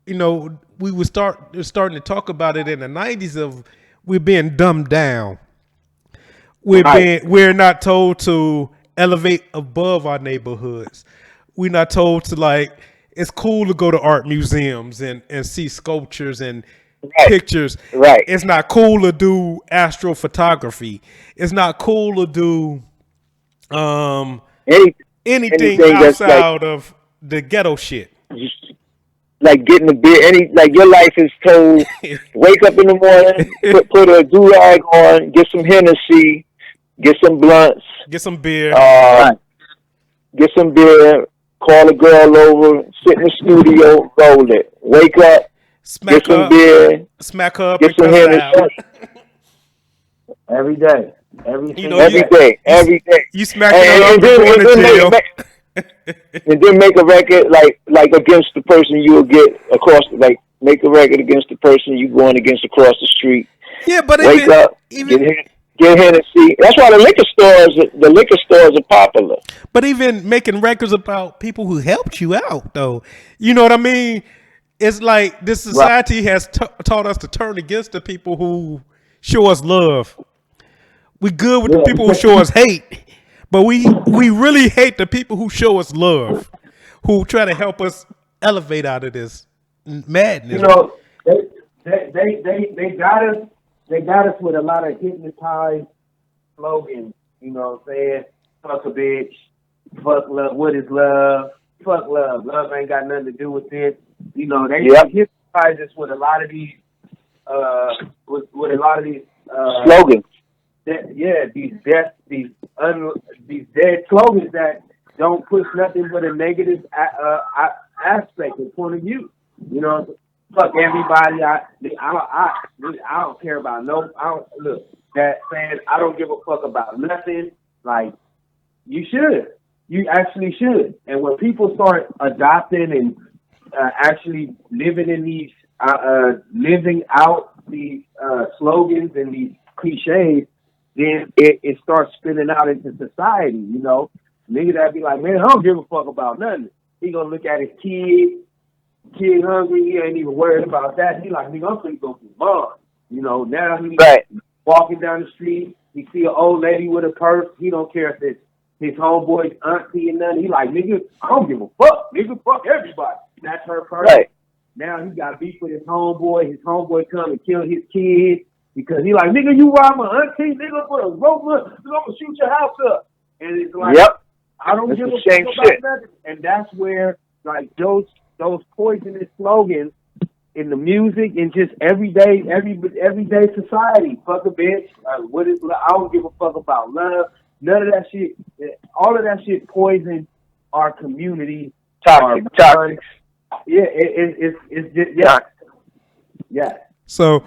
you know, we were starting to talk about it in the 90s of we're being dumbed down. We're not told to elevate above our neighborhoods. We're not told to, like, it's cool to go to art museums and see sculptures and pictures. Right. It's not cool to do astrophotography. It's not cool to do anything outside of the ghetto shit. Like getting a beer, like your life is told, wake up in the morning, put a do-rag on, get some Hennessy, get some blunts, get some beer, call a girl over, sit in the studio, roll it, wake up, get some beer, smack her up, get some Hennessy. Every day. Every day. You smack her up going to jail. And then make a record like against the person you will get across, like make a record against the person you going against across the street. Yeah, but wake up, get Hennessy. That's why the liquor stores are popular. But even making records about people who helped you out, though, you know what I mean? It's like this society has taught us to turn against the people who show us love. We good with the people who show us hate. But we really hate the people who show us love, who try to help us elevate out of this madness. You know, they got us. They got us with a lot of hypnotized slogans. You know what I'm saying? Fuck a bitch. Fuck love. What is love? Fuck love. Love ain't got nothing to do with it. You know, they hypnotize us with a lot of these. Slogans. These dead slogans that don't push nothing but a negative aspect and point of view. You know, fuck everybody. I don't care about I don't give a fuck about nothing. Like, you actually should. And when people start adopting and actually living in these living out these slogans and these cliches, then it starts spilling out into society, you know. Nigga that be like, man, I don't give a fuck about nothing. He gonna look at his kid hungry, he ain't even worried about that. He like, nigga, I'm finna go through mine. You know, now he walking down the street, he see an old lady with a purse, he don't care if it's his homeboy's auntie and nothing. He like, nigga, I don't give a fuck. Nigga, fuck everybody. That's her purse. Right. Now he got beef with his homeboy. His homeboy come and kill his kid because he like, nigga, you rob my auntie, nigga, put a rope up, I'm gonna shoot your house up. And it's like, I don't give a fuck about nothing. And that's where like those poisonous slogans in the music and just everyday society. Fuck a bitch. What is? I don't give a fuck about love. None of that shit. All of that shit poison our community. Toxic. Yeah, it's just yeah. So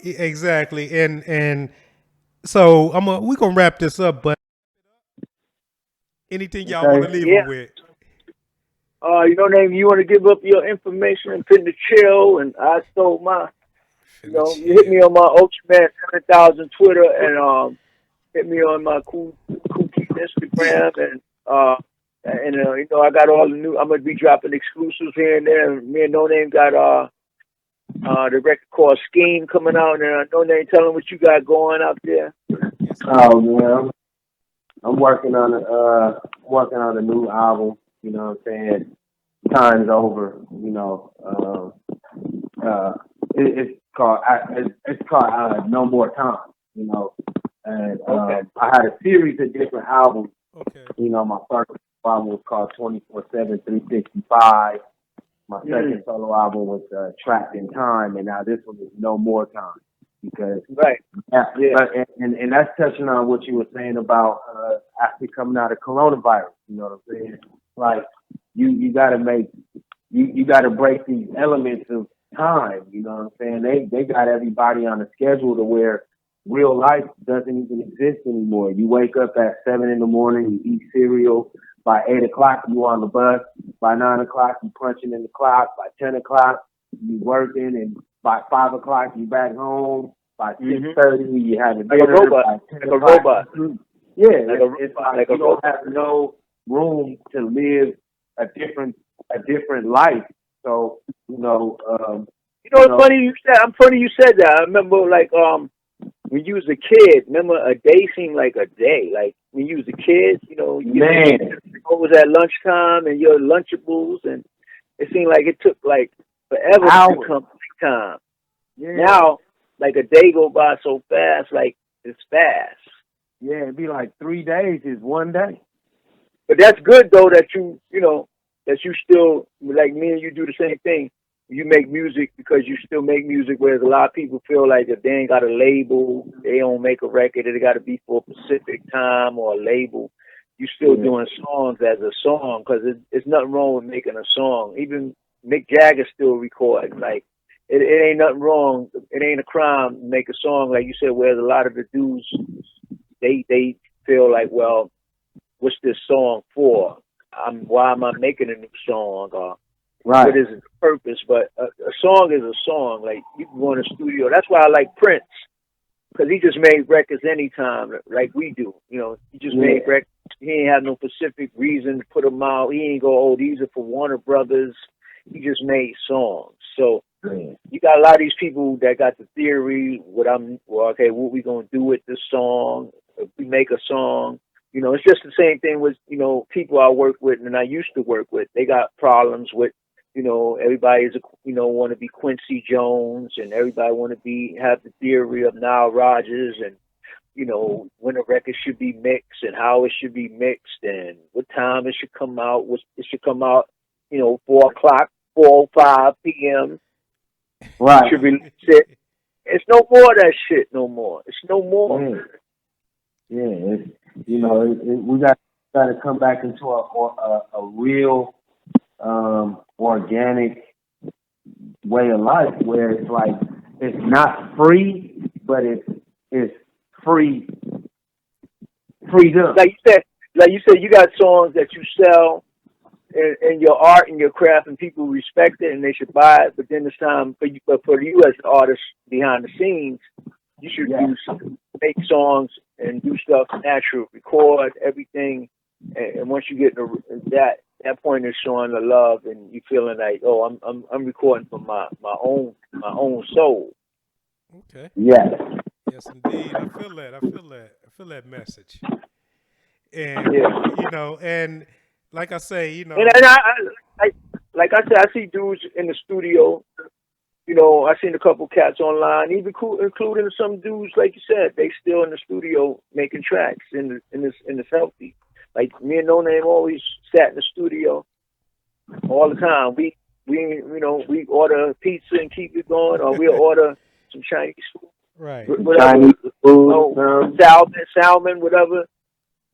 exactly, and so we gonna wrap this up. But anything y'all want to leave them with? You know, name, you want to give up your information and pin the chill, and I sold my. You know, you hit me on my Ultraman 7,000 Twitter, and hit me on my Kool Keith Instagram, and you know, I got all the new. I'm gonna be dropping exclusives here and there. And me and No Name got the record called Scheme coming out, and No Name, tell them what you got going out there. Oh man, I'm working on a new album. You know what I'm saying? Time's over. You know, it's called No More Time. You know, and I had a series of different albums. Okay. You know, my first album was called 24/7 365. My second solo album was Trapped in Time, and now this one is No More Time. Because and that's touching on what you were saying about after coming out of coronavirus. You know what I'm saying? Like you got to you got to break these elements of time. You know what I'm saying? They got everybody on a schedule to where real life doesn't even exist anymore. You wake up at 7 in the morning, you eat cereal. By 8 o'clock, you on the bus. By 9 o'clock, you punching in the clock. By 10 o'clock, you working, and by 5 o'clock, you back home. By 6:30, you have a dinner. Like a robot. Yeah, it's like you don't have no room to live a different life. So you know, it's funny you said. I'm funny you said that. I remember like when you was a kid. Remember a day seemed like a day. Like when you was a kid, you know, it was at lunchtime and your Lunchables, and it seemed like it took like forever to come time. Yeah. Now, like a day go by so fast, like it's fast. Yeah, it'd be like 3 days is one day. But that's good though that you know that you still, like me and you, do the same thing. You make music because you still make music, whereas a lot of people feel like if they ain't got a label, they don't make a record, it got to be for a specific time or a label. You still doing songs as a song, because it's nothing wrong with making a song. Even Mick Jagger still records. Like it ain't nothing wrong. It ain't a crime to make a song, like you said. Whereas a lot of the dudes, they feel like, well, what's this song for? Why am I making a new song? Right. What is its purpose? But a song is a song. Like you can go in the studio. That's why I like Prince, because he just made records anytime, like we do. You know, he just made records. He ain't have no specific reason to put them out. He ain't go, oh, these are for Warner Brothers. He just made songs. So you got a lot of these people that got the theory. What we gonna do with this song? If we make a song. You know, it's just the same thing with, you know, people I work with and I used to work with. They got problems with, you know, everybody is, you know, want to be Quincy Jones, and everybody want to have the theory of Nile Rodgers, and, you know, when a record should be mixed and how it should be mixed and what time it should come out. It should come out, you know, 4:05 p.m. Right. It should be shit. It's no more of that shit no more. It's no more. Yeah, you know, we got to come back into a real organic way of life where it's like it's not free, but it's free freedom. Like you said, you got songs that you sell and your art and your craft, and people respect it and they should buy it. But then it's time for you as an artist behind the scenes. you should make songs and do stuff natural, record everything, and once you get that point is showing the love, and you feeling like, oh, I'm recording for my own soul. Okay. Yes. Yes, indeed. I feel that. I feel that message. And and like I say, And like I said, I see dudes in the studio. I seen a couple cats online, even including some dudes, like you said, they still in the studio making tracks in this healthy. Like me and No Name always sat in the studio all the time. We order pizza and keep it going, or we'll order some Chinese food, right? Whatever, Chinese food, salmon, whatever.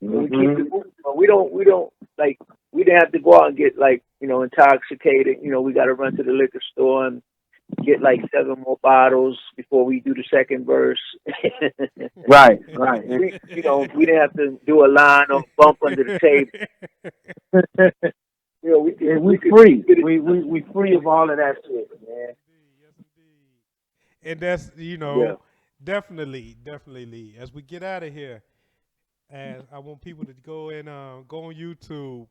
Mm-hmm. We keep it moving. But we don't like. We didn't have to go out and get intoxicated. We got to run to the liquor store and get like 7 more bottles before we do the second verse. Right. We didn't have to do a line or bump under the table. We free. We free of all of that shit, man. And that's definitely, Lee. As we get out of here, and I want people to go on YouTube,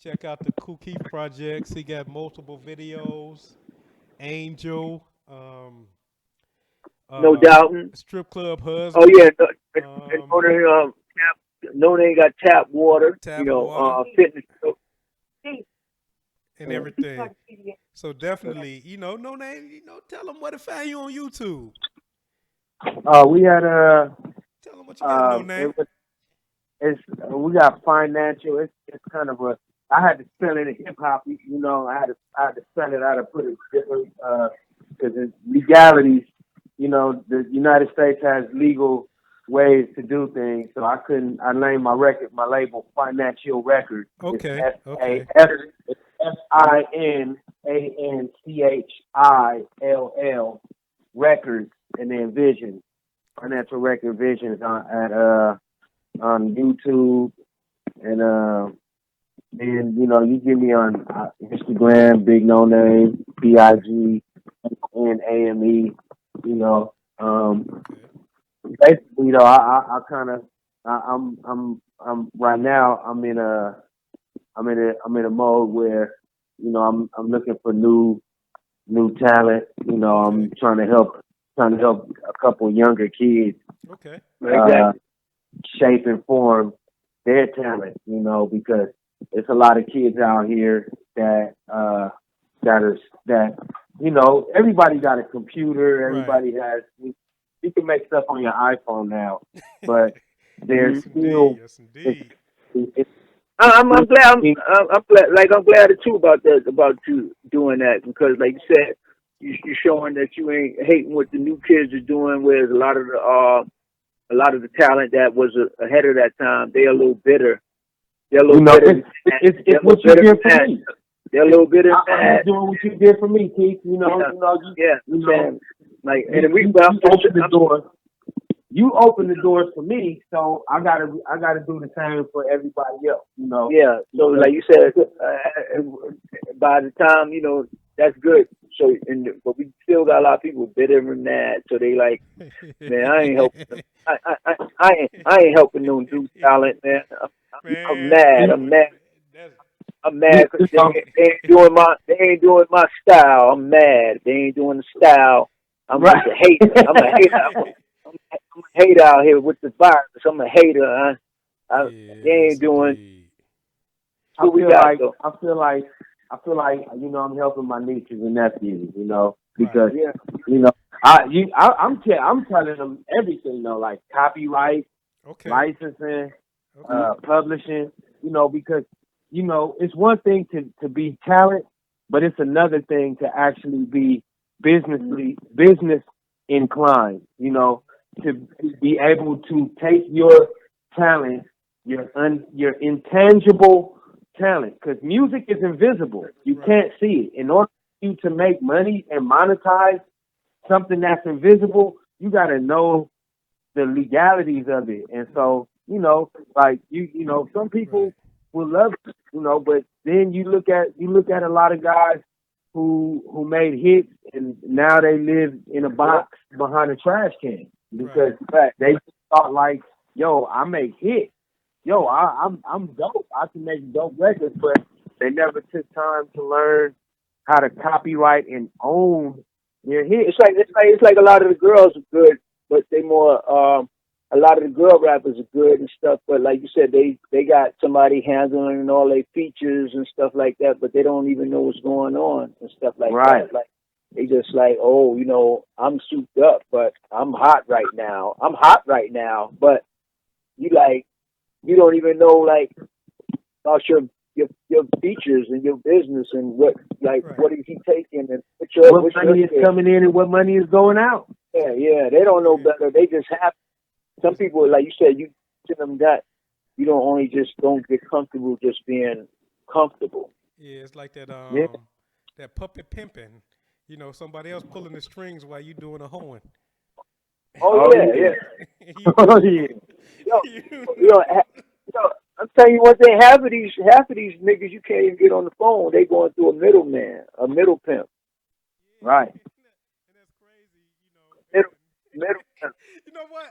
check out the Kool Keith projects. He got multiple videos. Angel, No Doubting, Strip Club Husband. Oh yeah, No Name got tap water. Water. Fitness. And everything. So definitely, No Name, tell them where to find you on YouTube. We had tell them what you got, No Name. We got financial. It's kind of a. I had to spell it in HipHop. I had to spell it out and put it different because it's legalities. The United States has legal ways to do things, so I couldn't. I named my label Financial Records. Okay. It's FINANCHILL Records, and then Vision, Financial Record Vision on YouTube, and then you get me on Instagram, Big No Name, BIG, and AME. Basically, I kind of, I'm right now. I'm in a mode where, I'm looking for new talent. I'm trying to help a couple younger kids. Okay. Shape and form their talent. Because it's a lot of kids out here that everybody got a computer. Everybody has. You can make stuff on your iPhone now, but there's still. Yes, indeed. I'm glad. I'm glad too about you doing that, because, like you said, you're showing that you ain't hating what the new kids are doing. Whereas a lot of the talent that was ahead of that time, they're a little bitter. They're a little bitter. It's what you did for me. They're a little bitter. I'm doing what you did for me, Keith. Opened the door. You opened the doors for me, so I gotta do the same for everybody else. Yeah. So like you said, by the time that's good. So, but we still got a lot of people bitter and mad. So they like, man, I ain't helping them. I ain't helping no new talent, man. I'm mad. I'm mad because they ain't doing my style. I'm mad. They ain't doing the style. I'm just a hater. I'm a hater. I'm a hater out here with the virus. I'm a hater. They ain't doing. I feel like I'm helping my nieces and nephews. Because I'm telling them everything. Like copyright, licensing, publishing. Because it's one thing to be talent, but it's another thing to actually be business inclined. To be able to take your talent, your intangible talent, because music is invisible. You can't see it. In order for you to make money and monetize something that's invisible, you got to know the legalities of it. And so, some people will love it, but then you look at a lot of guys who made hits and now they live in a box behind a trash can because they thought like, yo, I make hits. Yo, I'm dope. I can make dope records, but they never took time to learn how to copyright and own their hits. It's like a lot of the girls are good, but they more a lot of the girl rappers are good and stuff, but like you said, they got somebody handling all their features and stuff like that, but they don't even know what's going on and stuff like that. Like they just like, oh, you know, I'm souped up, but I'm hot right now. But you don't even know like about your features and your business and what is he taking and what money is coming in and what money is going out. Yeah, they don't know better. They just have. Some people, like you said, you to them that you don't get comfortable just being comfortable. Yeah, it's like that that puppet pimping. You know, somebody else pulling the strings while you doing a horn. Oh yeah. Oh yeah. Yo, I'm telling you one thing. Half of these niggas you can't even get on the phone. They going through a middleman, a middle pimp. Right. And that's crazy, you know. Middle pimp. You know what?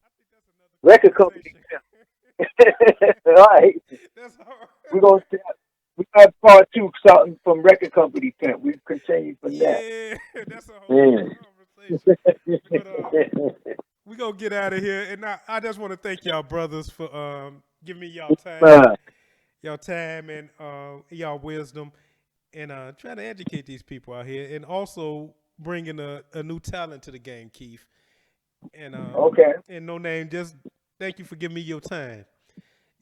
I think that's another record company pimp. All right. That's hard. We got part 2 something from record company pimp. We continue from that. Yeah, that's a whole conversation. But we gonna get out of here, and I just want to thank y'all brothers for giving me y'all time, and y'all wisdom, and trying to educate these people out here, and also bringing a new talent to the game, Keith. And and No Name, just thank you for giving me your time.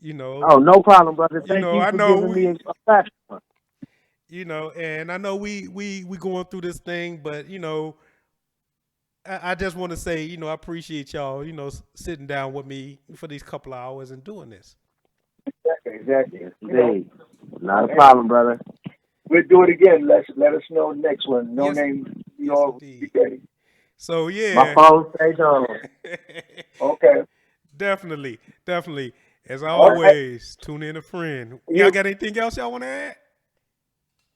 You know. Oh, no problem, brother. Thank you I for know giving me a platform. You know, and I know we going through this thing, but you know, I just want to say, you know, I appreciate y'all, you know, sitting down with me for these couple of hours and doing this. Exactly. Hey, not a problem, brother. We'll do it again. Let us know next one. No Yes. Name. Yes, indeed. So yeah. My phone stays on. Okay. Definitely. As always, tune in a friend. Y'all got anything else y'all want to add?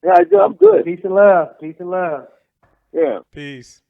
Yeah, I'm good. Peace and love. Yeah. Peace.